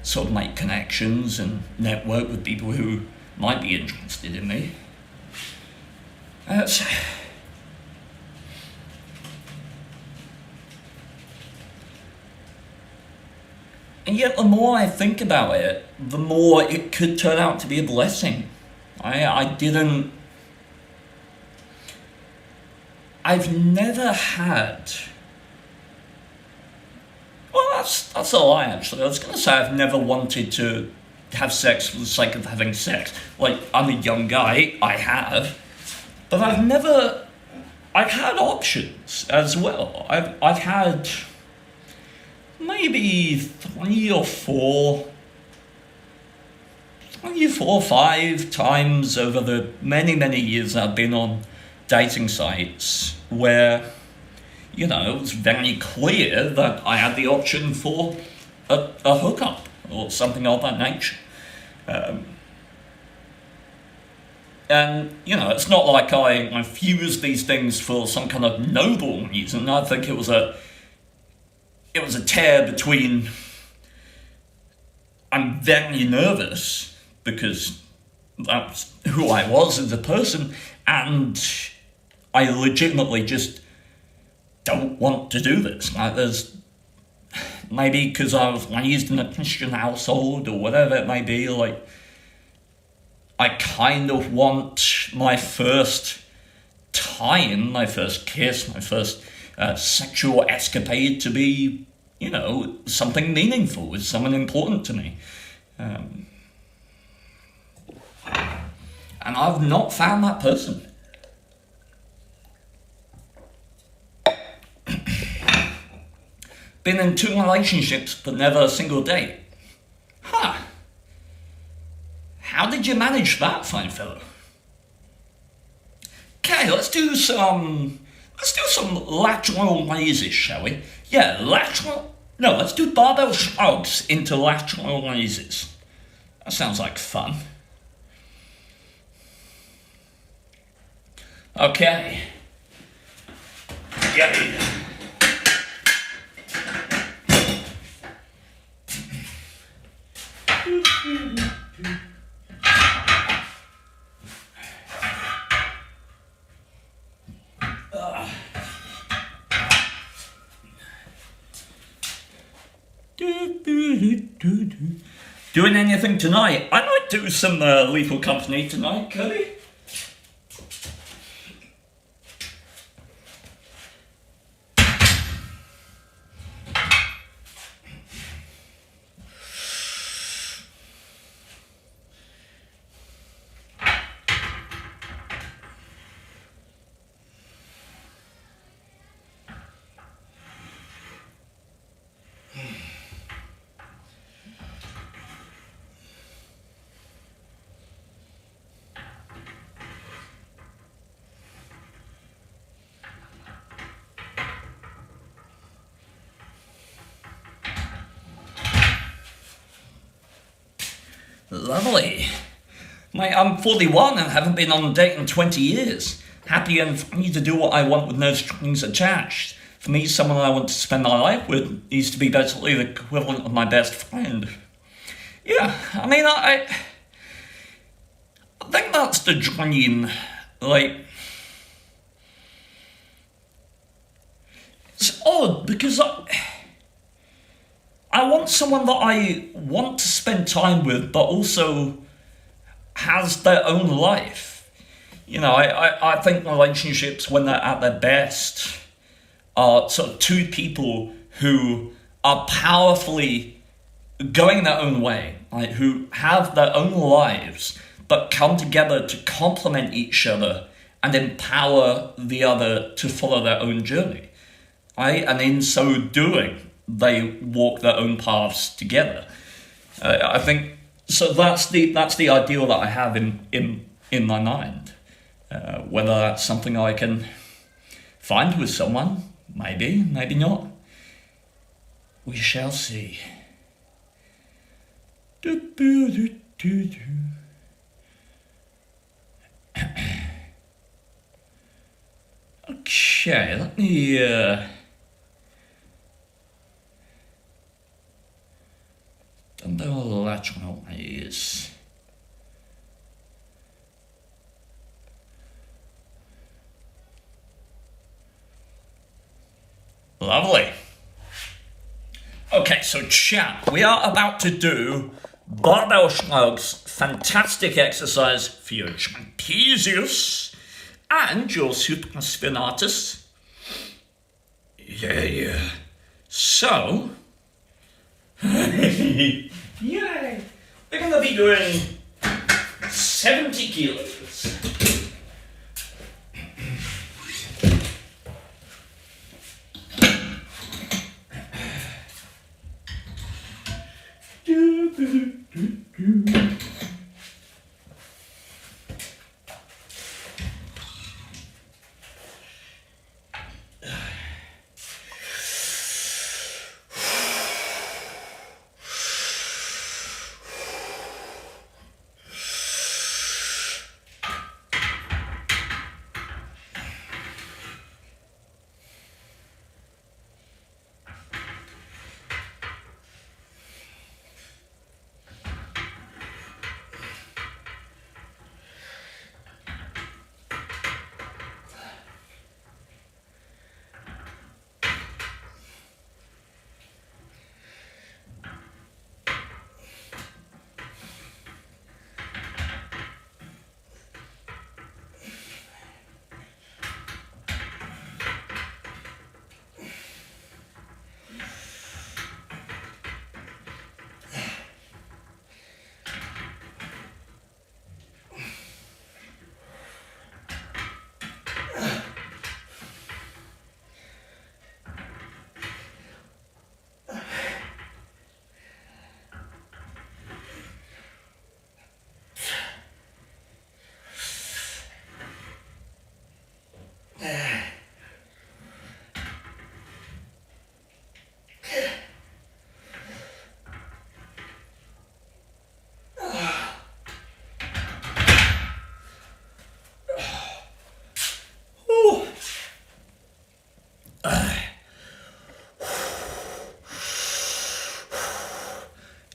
sort of make connections and network with people who might be interested in me. And yet the more I think about it, the more it could turn out to be a blessing. I've never had... Well, that's a lie, actually. I was going to say I've never wanted to have sex for the sake of having sex. Like, I'm a young guy, I have. But I've had options as well. I've had maybe 3 or 4 or 5 times over the many years I've been on dating sites where, it was very clear that I had the option for a hookup or something of that nature. And, it's not like I refused these things for some kind of noble reason. I think it was a tear between, I'm very nervous because that's who I was as a person, and I legitimately just don't want to do this. There's maybe because I was raised in a Christian household or whatever it may be, I kind of want my first time, my first kiss, my first sexual escapade to be, something meaningful, with someone important to me. And I've not found that person. Been in 2 relationships, but never a single date. Huh. How did you manage that, fine fellow? Okay, let's do some lateral raises, shall we? Yeah, let's do barbell shrugs into lateral raises. That sounds like fun. Okay. Yeah. Doing anything tonight? I might do some Lethal Company tonight, Kirby. Lovely. Mate, I'm 41 and haven't been on a date in 20 years. Happy and free to do what I want with no strings attached. For me, someone I want to spend my life with needs to be basically the equivalent of my best friend. Yeah, I mean, I think that's the dream. Like, it's odd because I want someone that I want to spend time with, but also has their own life. You know, I think relationships, when they're at their best, are sort of two people who are powerfully going their own way, like who have their own lives, but come together to complement each other and empower the other to follow their own journey. Right? And in so doing, they walk their own paths together. I think so. That's the ideal that I have in my mind. Whether that's something I can find with someone, maybe not. We shall see. Okay, let me don't know that one is. Lovely. Okay, so chat, we are about to do Barbell Shrugs, fantastic exercise for your trapezius and your supraspinatus. Yeah. So, yay! We're gonna be doing 70 kilos.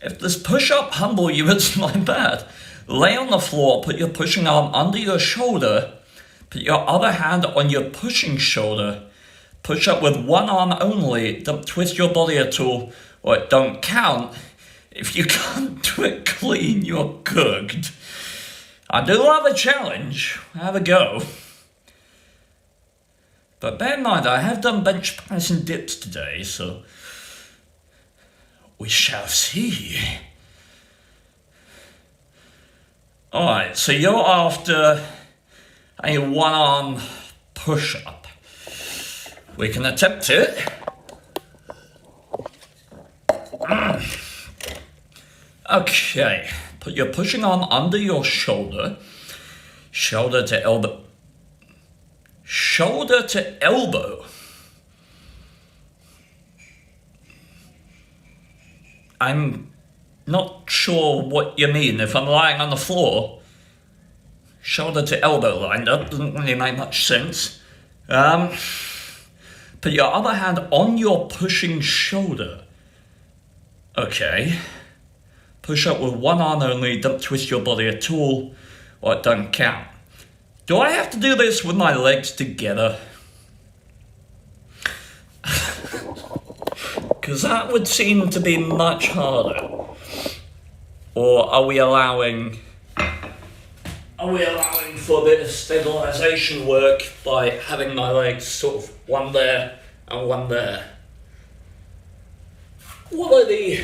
If this push-up humble you, it's not bad. Lay on the floor, put your pushing arm under your shoulder, put your other hand on your pushing shoulder, push up with one arm only, don't twist your body at all, or it don't count. If you can't do it clean, you're cooked. I do love a challenge, have a go. But bear in mind, I have done bench press and dips today, so we shall see. Alright, so you're after a one-arm push-up. We can attempt it. Okay, put your pushing arm under your shoulder, shoulder to elbow. Shoulder to elbow. I'm not sure what you mean. If I'm lying on the floor, shoulder to elbow lined up, doesn't really make much sense. Put your other hand on your pushing shoulder. Okay. Push up with one arm only, don't twist your body at all, or it don't count. Do I have to do this with my legs together? Because that would seem to be much harder. Or are we allowing for a bit of stabilisation work by having my legs sort of one there and one there? What are the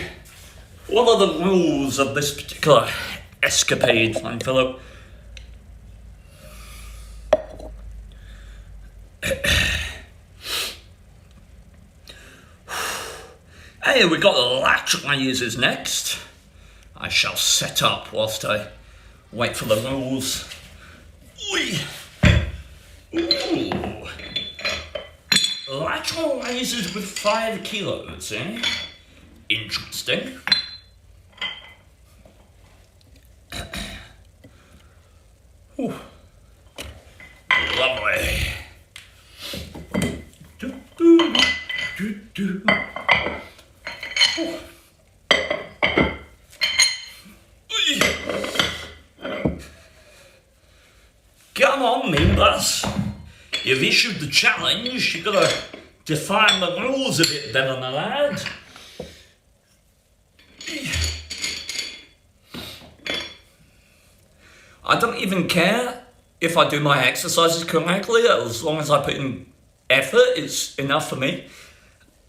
rules of this particular escapade, fine fellow? Hey, we got the latch lasers next. I shall set up whilst I wait for the rules. Ooh. Lateral lasers with 5 kilos, eh? Interesting. Ooh. Lovely. Come on, Nimbus. You've issued the challenge. You've got to define the rules a bit better, my lad. I don't even care if I do my exercises correctly, as long as I put in effort, it's enough for me.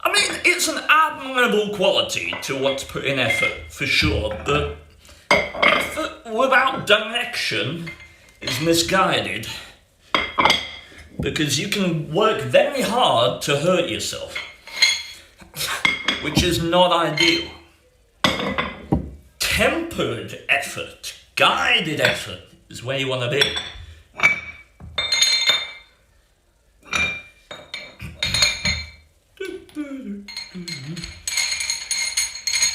I mean, it's an admirable quality to want to put in effort, for sure, but effort without direction is misguided. Because you can work very hard to hurt yourself, which is not ideal. Tempered effort, guided effort is where you want to be.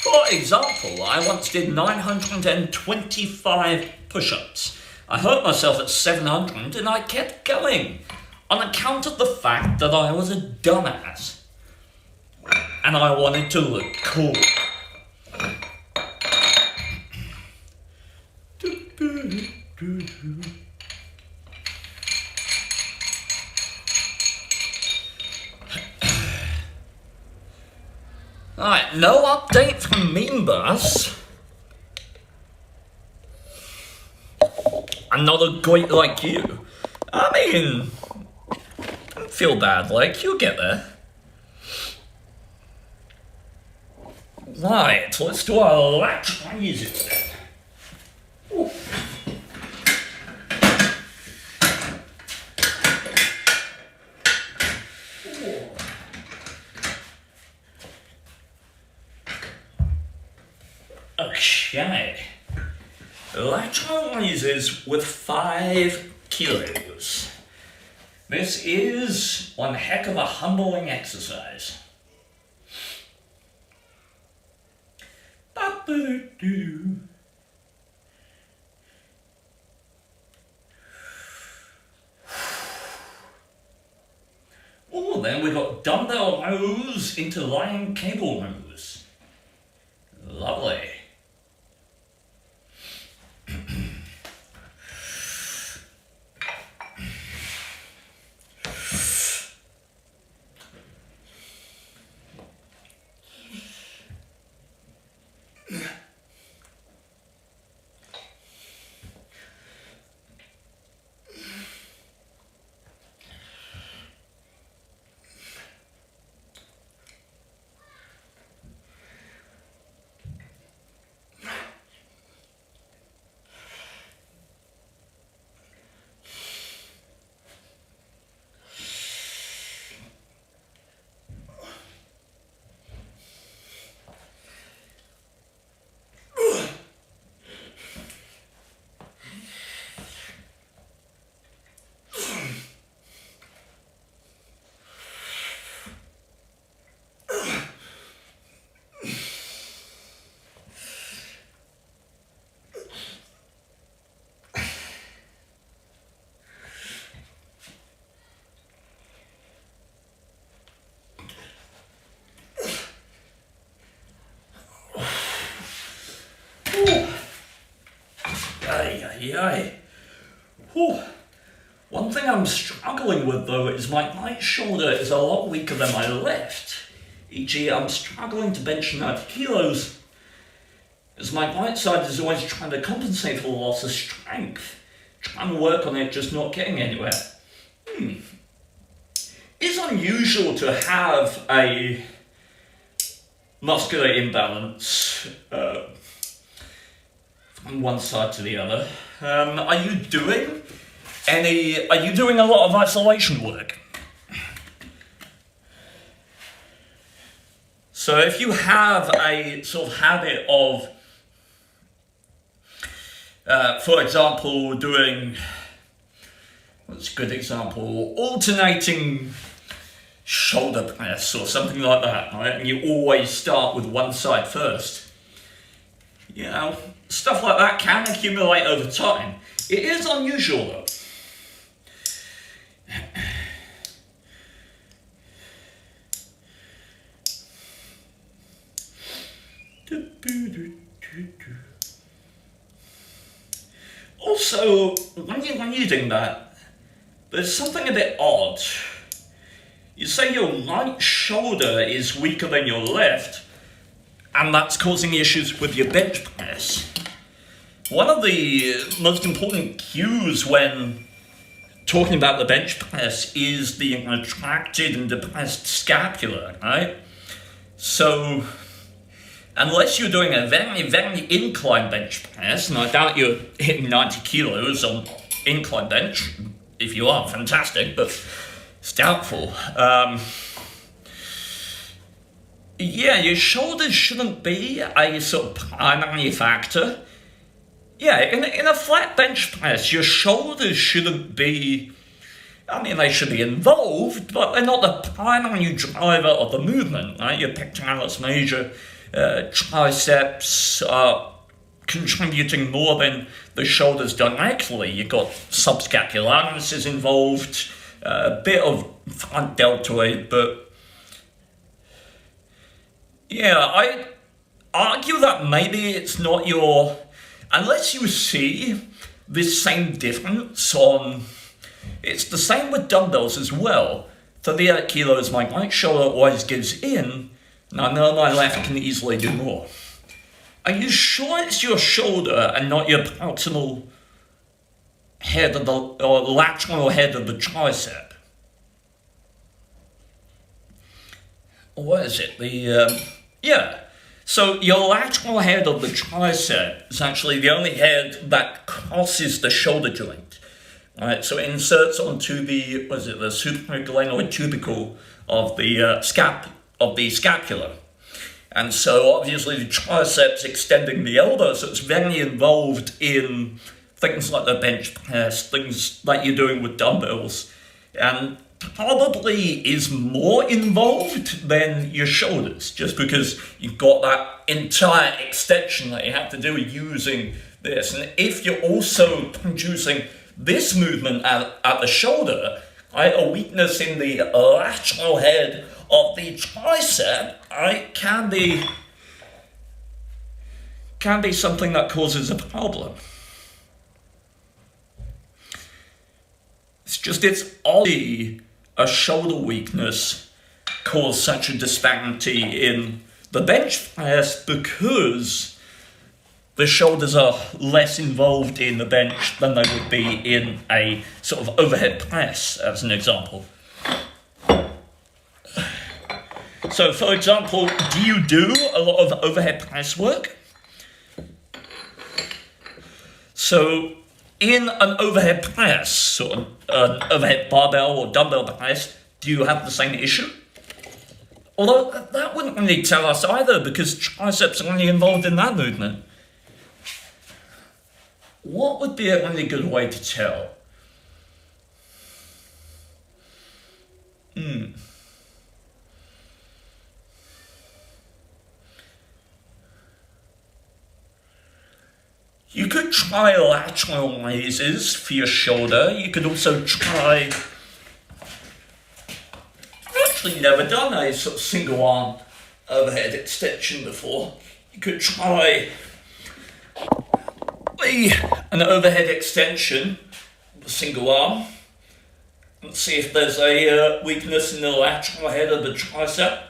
For example, I once did 925 push-ups. I hurt myself at 700 and I kept going on account of the fact that I was a dumbass and I wanted to look cool. Alright, no update from Meanbus. I'm not a goit like you. I mean, don't feel bad, like, you'll get there. Right, let's do our latch lasers then. Ooh. Okay. Lateral lasers with 5 kilos. This is one heck of a humbling exercise. Ba-ba-doo. Oh, then we got dumbbell rows into line cable rows. Lovely. ay. Whew. One thing I'm struggling with though is my right shoulder is a lot weaker than my left. E.g., I'm struggling to bench 90 kilos, as my right side is always trying to compensate for the loss of strength, trying to work on it, just not getting anywhere. It's unusual to have a muscular imbalance from one side to the other. Are you doing a lot of isolation work? So if you have a sort of habit of, for example, doing, what's a good example, alternating shoulder press or something like that, right? And you always start with one side first. You know, stuff like that can accumulate over time. It is unusual though. Also, when you're doing that, there's something a bit odd. You say your right shoulder is weaker than your left, and that's causing issues with your bench press. One of the most important cues when talking about the bench press is the retracted and depressed scapula, right? So, unless you're doing a very, very inclined bench press, and I doubt you're hitting 90 kilos on incline bench. If you are, fantastic, but it's doubtful. Yeah, your shoulders shouldn't be a sort of primary factor. Yeah, in a flat bench press, your shoulders shouldn't be, I mean, they should be involved, but they're not the primary driver of the movement, right? Your pectoralis major, triceps are contributing more than the shoulders directly. You've got subscapularis is involved, a bit of front deltoid, but yeah, I argue that maybe it's not your, unless you see this same difference on, it's the same with dumbbells as well. 38 kilos, my right shoulder always gives in, and I know my left can easily do more. Are you sure it's your shoulder and not your proximal head of the, or lateral head of the tricep? Or what is it? Yeah. So your lateral head of the tricep is actually the only head that crosses the shoulder joint. Right, so it inserts onto the, what is it, the supraglenoid tubercle of the scapula. And so obviously the triceps extending the elbow, so it's very involved in things like the bench press, things that you're doing with dumbbells, and probably is more involved than your shoulders, just because you've got that entire extension that you have to do using this. And if you're also producing this movement at the shoulder, right, a weakness in the lateral head of the tricep, right, can be something that causes a problem. It's just, it's oddly a shoulder weakness cause such a disparity in the bench press, because the shoulders are less involved in the bench than they would be in a sort of overhead press, as an example. So, for example, do you do a lot of overhead press work? So, in an overhead press, or an overhead barbell or dumbbell press, do you have the same issue? Although that wouldn't really tell us either, because triceps are only involved in that movement. What would be a really good way to tell? You could try lateral raises for your shoulder. You could also try, I've actually never done a sort of single arm overhead extension before. You could try, an overhead extension, the single arm. Let's see if there's a weakness in the lateral head of the tricep.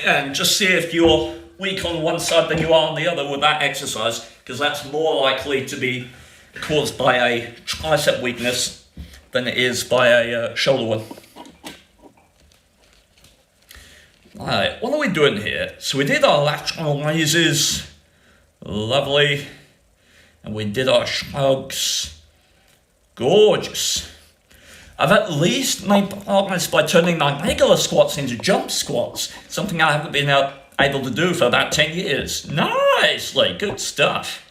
And just see if you're weak on one side than you are on the other with that exercise, because that's more likely to be caused by a tricep weakness than it is by a shoulder one. Alright, what are we doing here? So we did our lateral raises, lovely, and we did our shrugs, gorgeous. I've at least made progress by turning my regular squats into jump squats, something I haven't been able to do for about 10 years. Nicely, good stuff.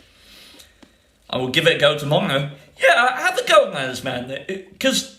I will give it a go tomorrow. Yeah, have a go, man, because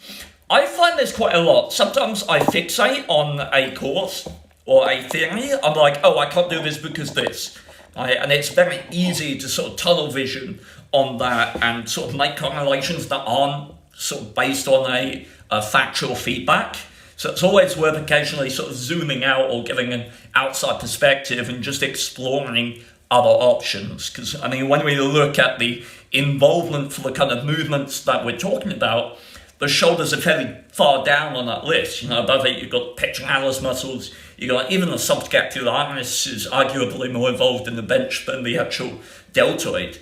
I find this quite a lot. Sometimes I fixate on a course or a theory. I'm like, oh, I can't do this because this. And it's very easy to sort of tunnel vision on that and sort of make correlations that aren't sort of based on a factual feedback. So it's always worth occasionally sort of zooming out or giving an outside perspective and just exploring other options. Because, I mean, when we look at the involvement for the kind of movements that we're talking about, the shoulders are fairly far down on that list. You know, above it, you've got pectoralis muscles, you've got even the subscapularis is arguably more involved in the bench than the actual deltoid.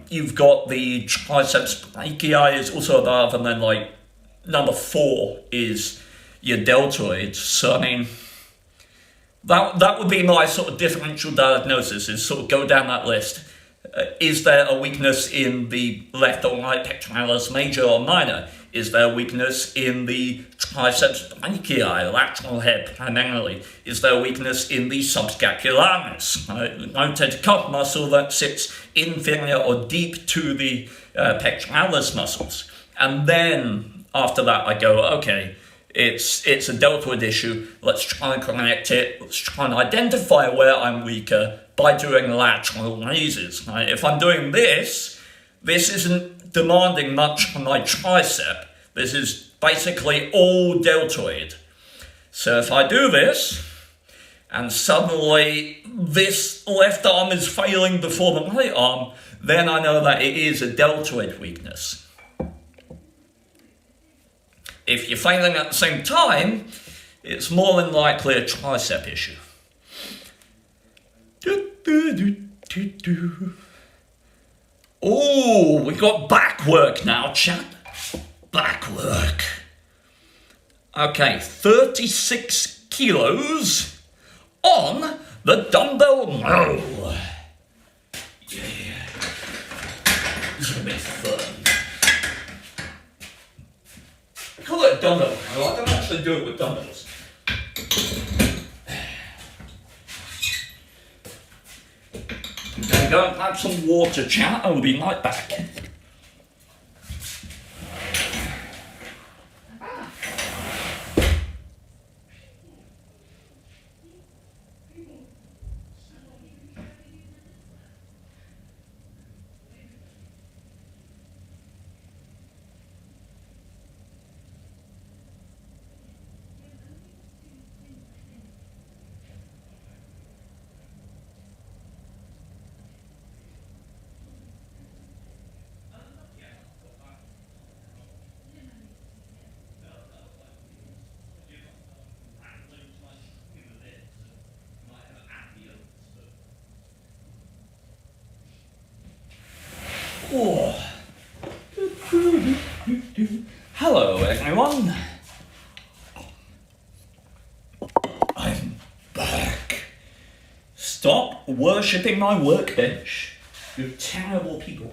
You've got the triceps brachii is also above, and then like number 4 is your deltoid. So I mean, that would be my sort of differential diagnosis, is sort of go down that list. Is there a weakness in the left or right pectoralis, major or minor? Is there a weakness in the triceps brachii, lateral head primarily? Is there a weakness in the subscapularis, rotator cuff muscle that sits inferior or deep to the pectoralis muscles? And then after that I go, okay, it's a deltoid issue, let's try and connect it, let's try and identify where I'm weaker by doing lateral raises. Right? If I'm doing this isn't demanding much from my tricep. This is basically all deltoid. So if I do this, and suddenly this left arm is failing before the right arm, then I know that it is a deltoid weakness. If you're failing at the same time, it's more than likely a tricep issue. Oh, we got back work now, chap. Back work. Okay, 36 kilos on the dumbbell row. Yeah. This is gonna be fun. I call it a dumbbell row. I don't actually do it with dumbbells. I'm gonna go and have some water, chat. I will be right back. Oh. Hello everyone. I'm back. Stop worshipping my workbench. You're terrible people.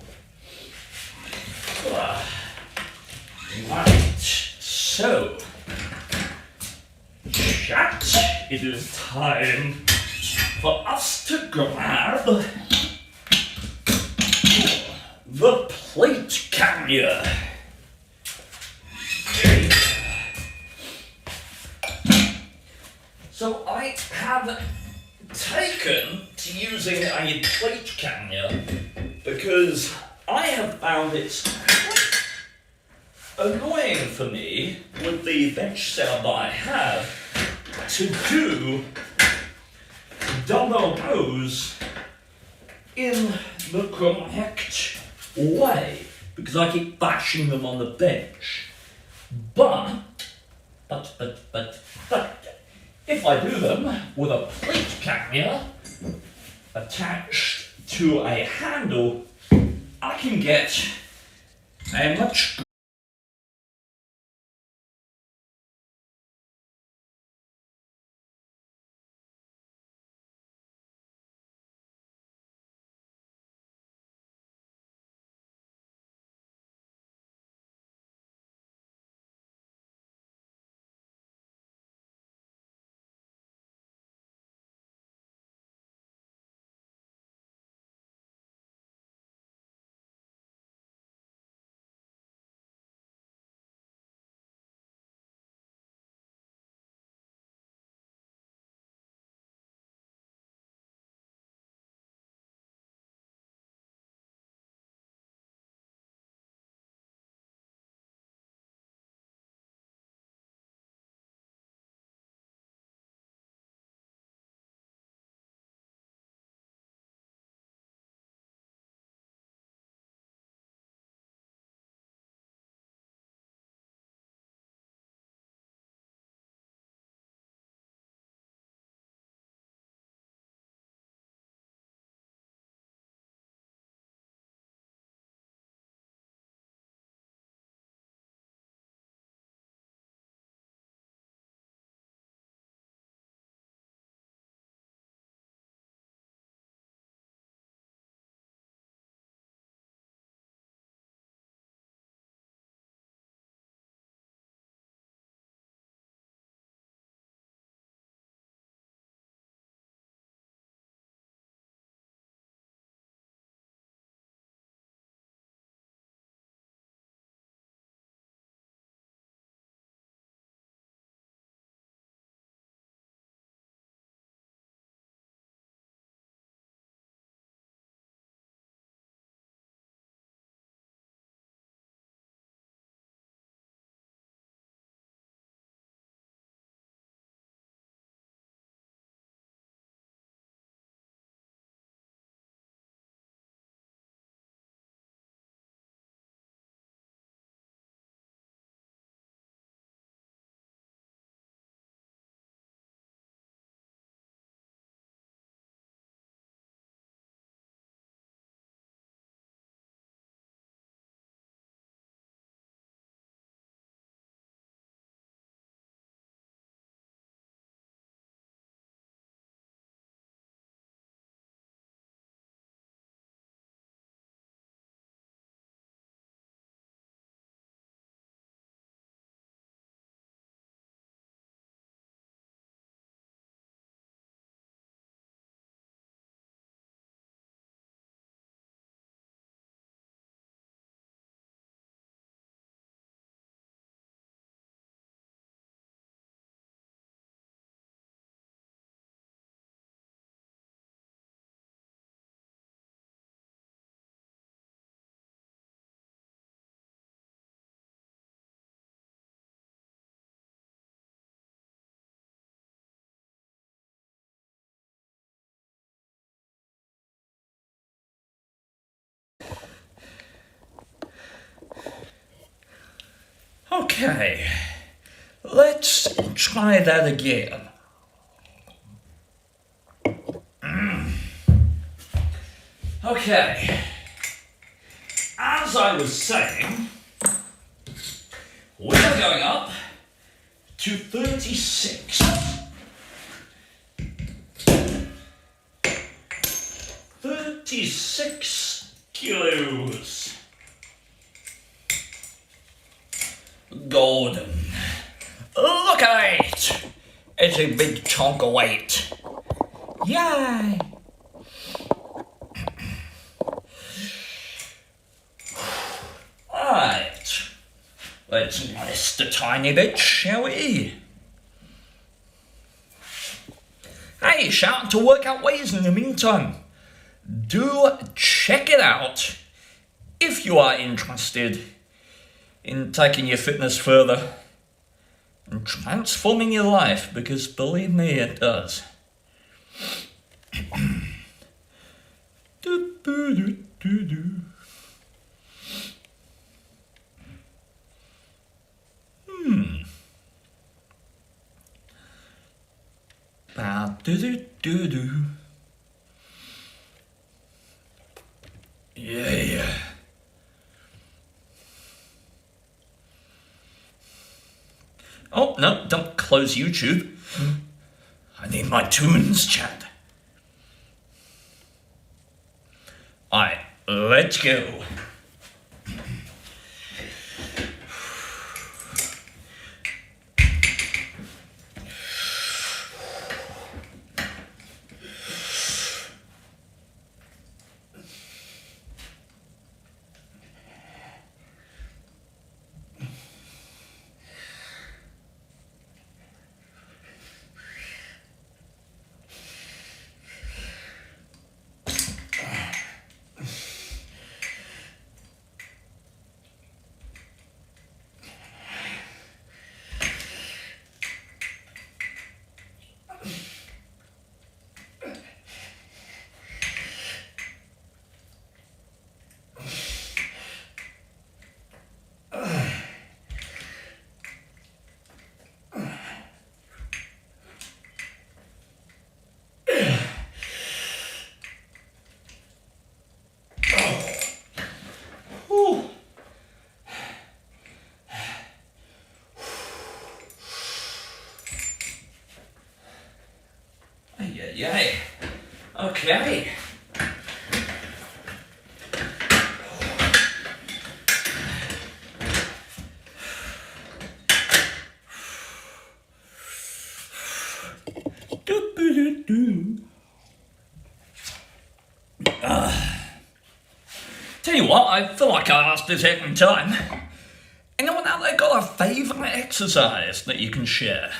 Right, so chat, it is time for us to grab the plate carrier. So I have taken to using a plate carrier because I have found it's annoying for me with the bench setup that I have to do dumbbell rows in the correct way because I keep bashing them on the bench. But if I do them with a plate carrier attached to a handle, I can get a much Okay, let's try that again. Okay, as I was saying, we are going up to 36. 36 kilos. Golden. Look at it! It's a big chunk of weight. Yay! Alright. Let's rest a tiny bit, shall we? Hey, shout out to Workout Ways in the meantime. Do check it out if you are interested in taking your fitness further and transforming your life, because believe me, it does. Ba do do do do. Yeah. Oh, no, don't close YouTube. I need my tunes, Chad. Alright, let's go. Yay. Okay. Tell you what, I feel like I asked this every time. Anyone out there got a favourite exercise that you can share?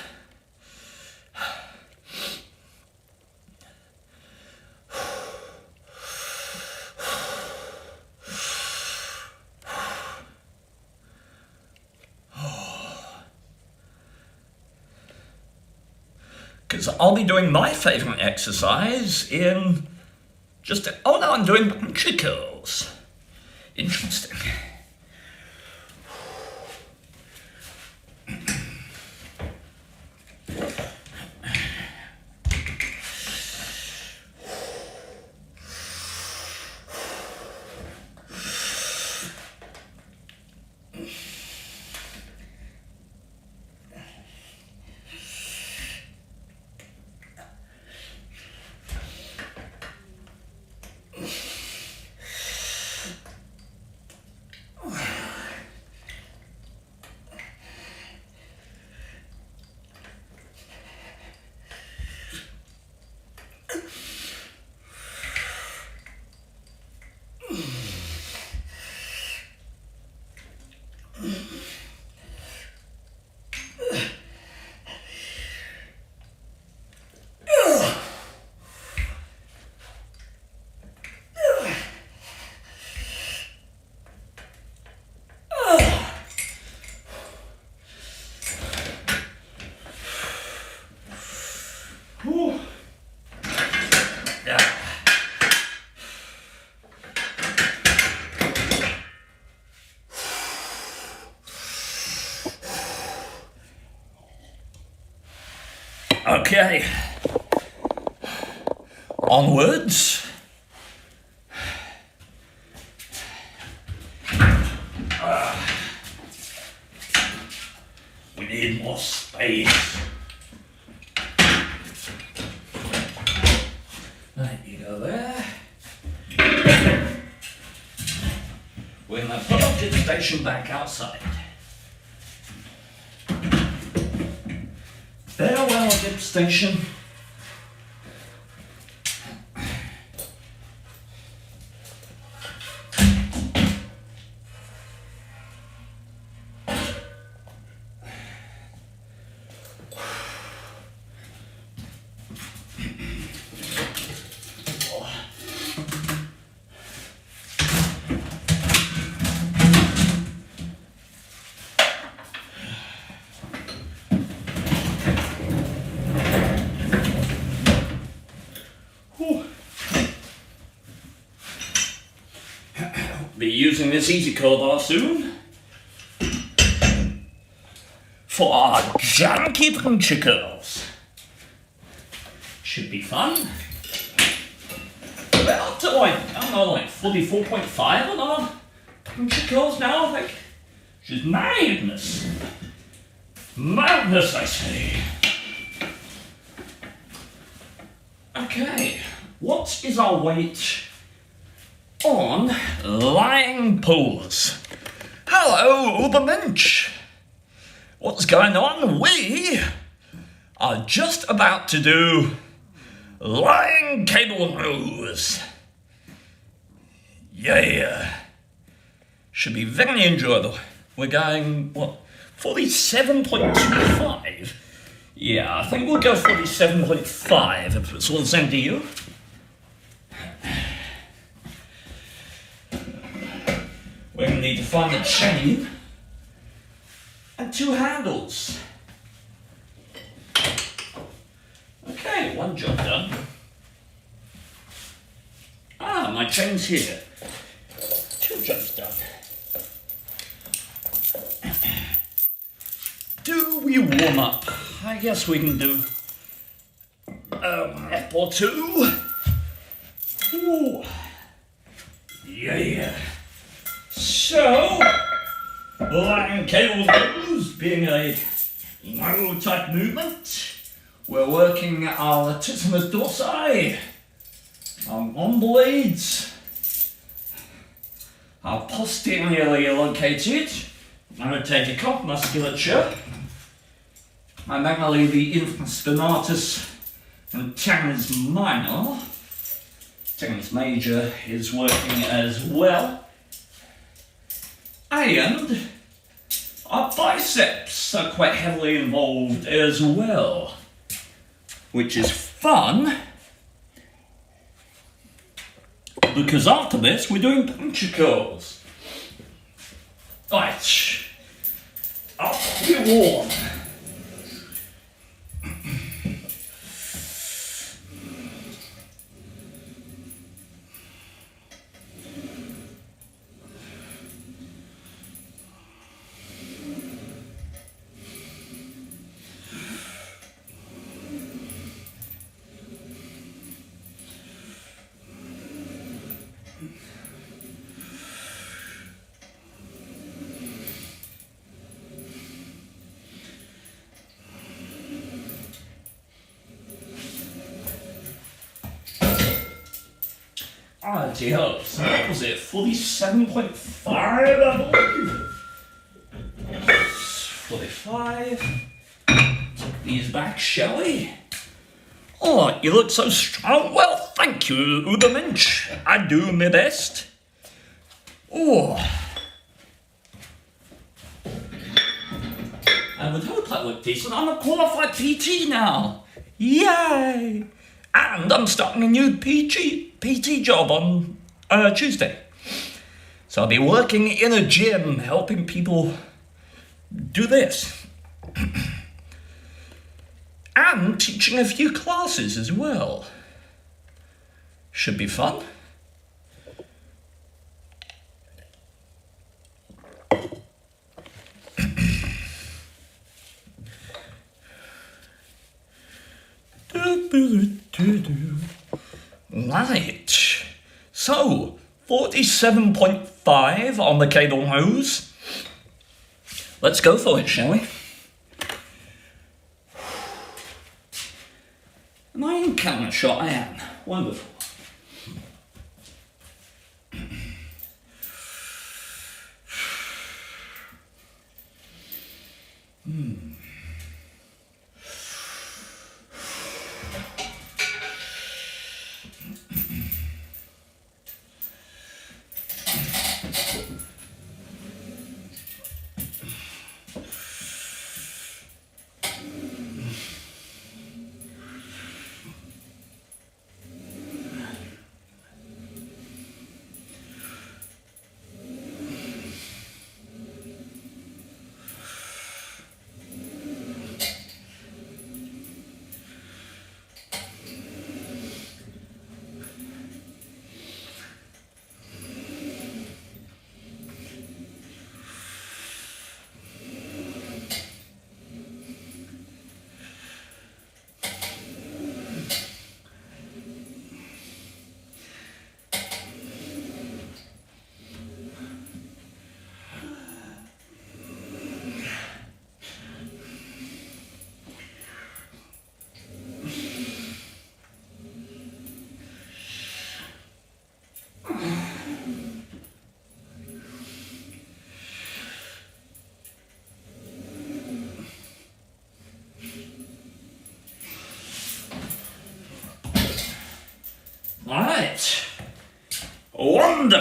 Because I'll be doing my favourite exercise in just... Oh no, I'm doing bungee curls. Interesting. Okay. Onwards. We need more space. There you go there. We're going to put our dip station back outside. Farewell, dip station. be using this easy crowbar soon for our janky puncture curls. Should be fun. We're up to like, I don't know, like 44.5 on our puncture curls now, I think. Which is madness. Madness, I say. Okay, what is our weight on lying pose? Hello, Ubermensch. What's going on? We are just about to do lying cable rows. Yeah. Should be very enjoyable. We're going, 47.25? Yeah, I think we'll go 47.5 if it's all the same to you. We're going to need to find a chain and 2 handles. Okay, one job done. Ah, my chain's here. 2 jobs done. Do we warm up? I guess we can do a rep or 2. Ooh. Yeah. So, lying cable rows being a narrow type movement, we're working our latissimus dorsi, our rhomboids, our posteriorly located rotator musculature, primarily the infraspinatus and teres minor. Teres major is working as well. And our biceps are quite heavily involved as well, which is fun, because after this we're doing puncture curls. Right, up we warm. Adios. What was it? 47.5, I believe. 45. Take these back, shall we? Oh, you look so strong. Well, thank you, Ubermensch. I do my best. Oh. I would hope I look decent. I'm a qualified PT now. Yay! And I'm starting a new PT job on Tuesday. So I'll be working in a gym, helping people do this. And teaching a few classes as well. Should be fun. Right, so 47.5 on the cable hose. Let's go for it, shall we? Am I in camera shot? I am. Wonderful.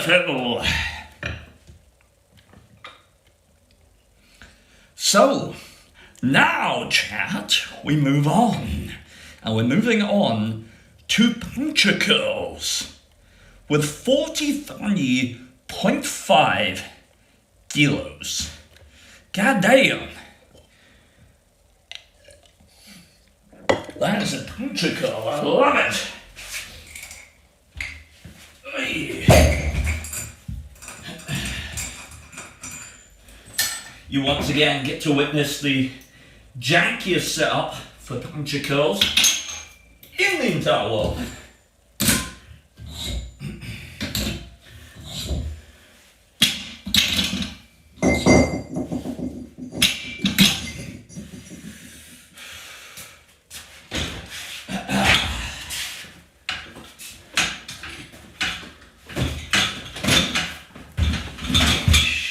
wonderful. So, now, chat, we move on. And we're moving on to puncture curls with 43.5 kilos. God damn. That is a puncture curl. I love it. You once again get to witness the jankiest setup for puncture curls in the entire world.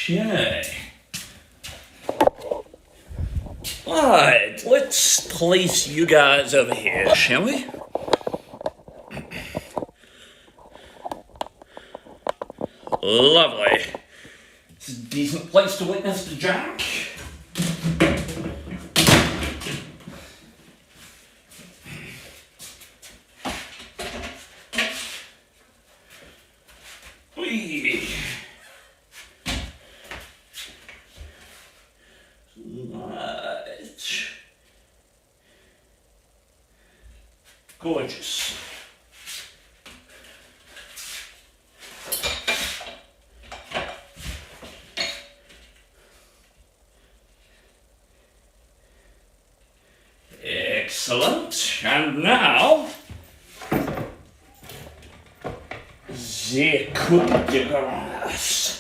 Okay. Alright, let's place you guys over here, shall we? Lovely. This is a decent place to witness the jank. Whee. Right. Gorgeous. Excellent. And now, the coup de grâce.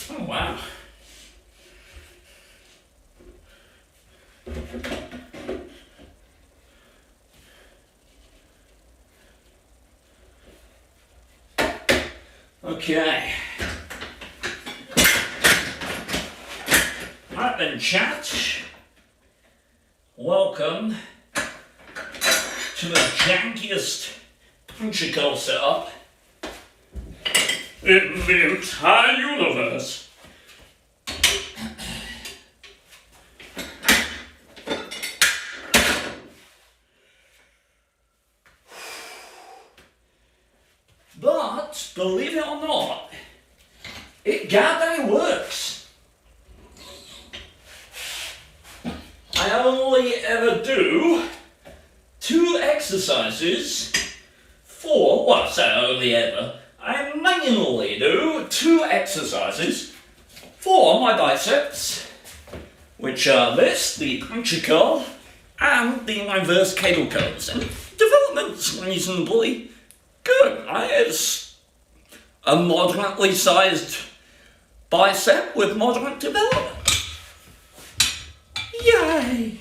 Oh, wow. Okay. Right then, chat. Welcome to the jankiest puncture curl setup in the entire universe. But, believe it or not, it goddamn works. I only ever do 2 exercises for, well, I say only ever, I mainly do 2 exercises for my biceps, which are this, the puncture curl, and the reverse cable curls. And development's reasonably good. It's a moderately sized bicep with moderate development. Yay!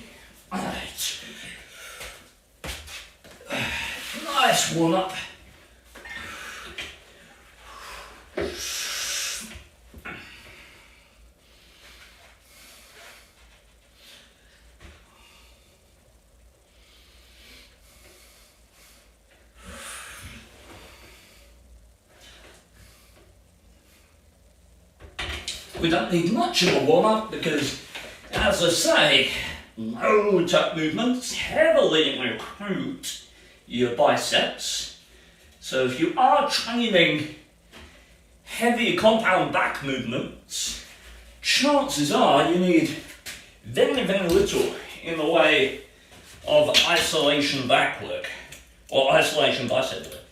Alright. Nice warm up. We don't need much of a warm-up because, as I say, low tuck movements heavily recruit your biceps. So if you are training heavy compound back movements, chances are you need very, very little in the way of isolation back work or isolation bicep work.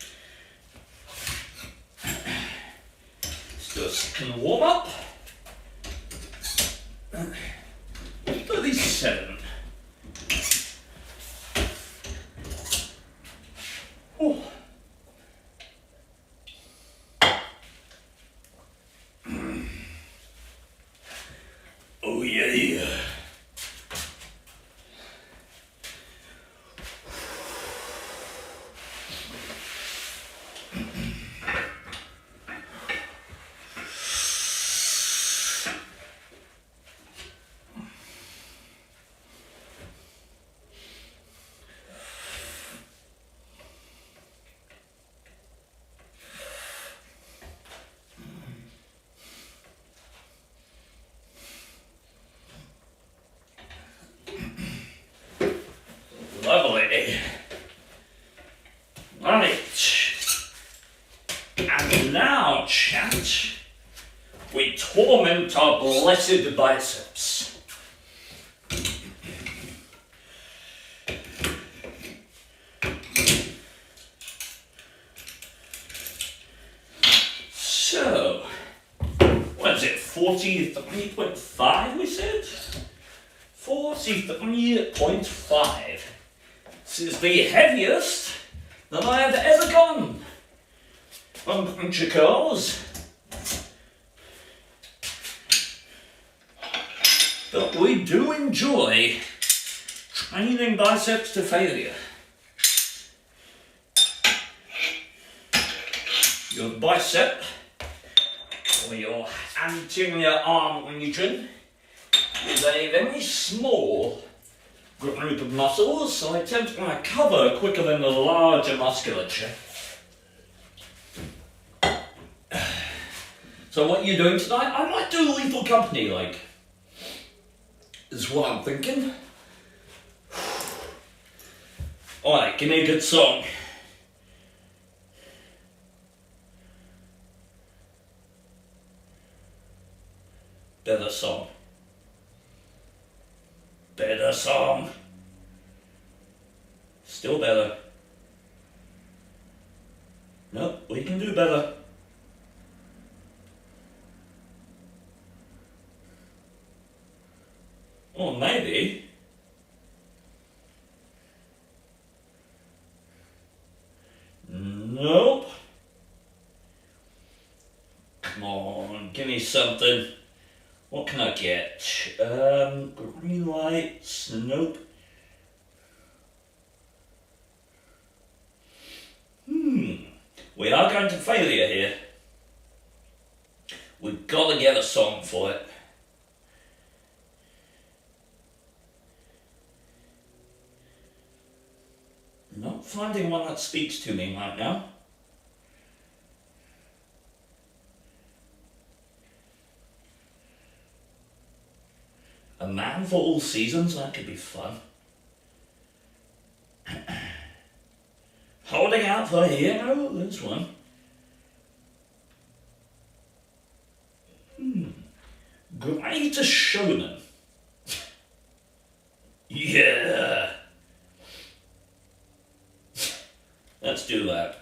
Let's do a second warm-up. 37. Oh. Oh yeah. strength our blessed biceps. So, what is it, 43.5 we said? 43.5. This is the heaviest that I have ever gone on puncture curls. But we do enjoy training biceps to failure. Your bicep, or your anterior arm region, is a very small group of muscles, so I tend to recover quicker than the larger musculature. So what are you doing tonight? I might do Lethal Company, like, is what I'm thinking. Alright, give me a good song. Better song. Better song. Still better. Nope, we can do better. Or maybe. Nope. Come on, give me something. What can I get? Green lights. Nope. We are going to failure here. We've got to get a song for it. Not finding one that speaks to me right now. A Man for All Seasons, that could be fun. Holding Out for a Hero, there's one. Greatest Showman. Yeah. Let's do that.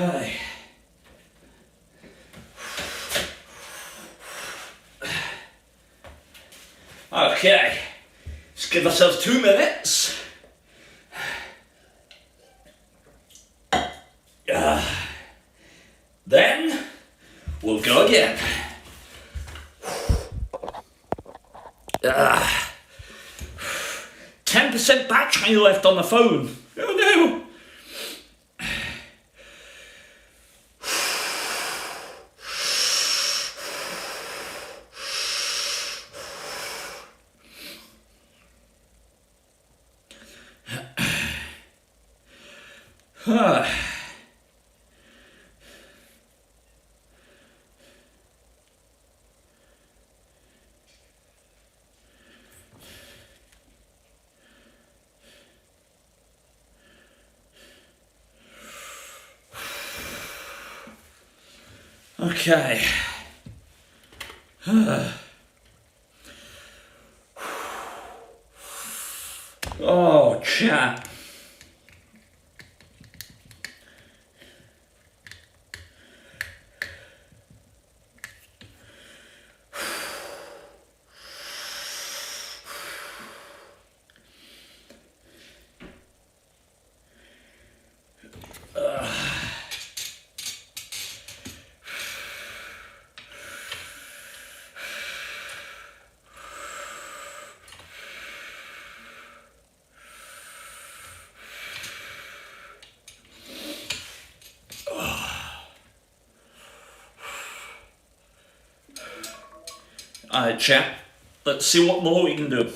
Okay. Okay. Let's give ourselves 2 minutes. Then we'll go again. battery left on the phone. Oh no. Okay. Oh, chat. Alright, chat. Let's see what more we can do.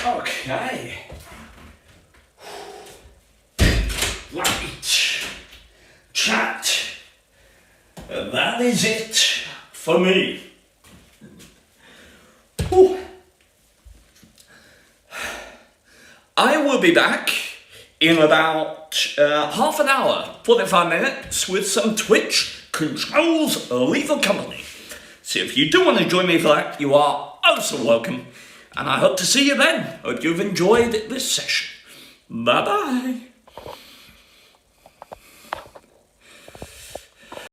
Okay. Right. Chat. That is it for me. Whew. I will be back in about half an hour, 45 minutes, with some Twitch Controls Lethal Company. So if you do want to join me for that, you are also welcome. And I hope to see you then. Hope you've enjoyed this session. Bye-bye.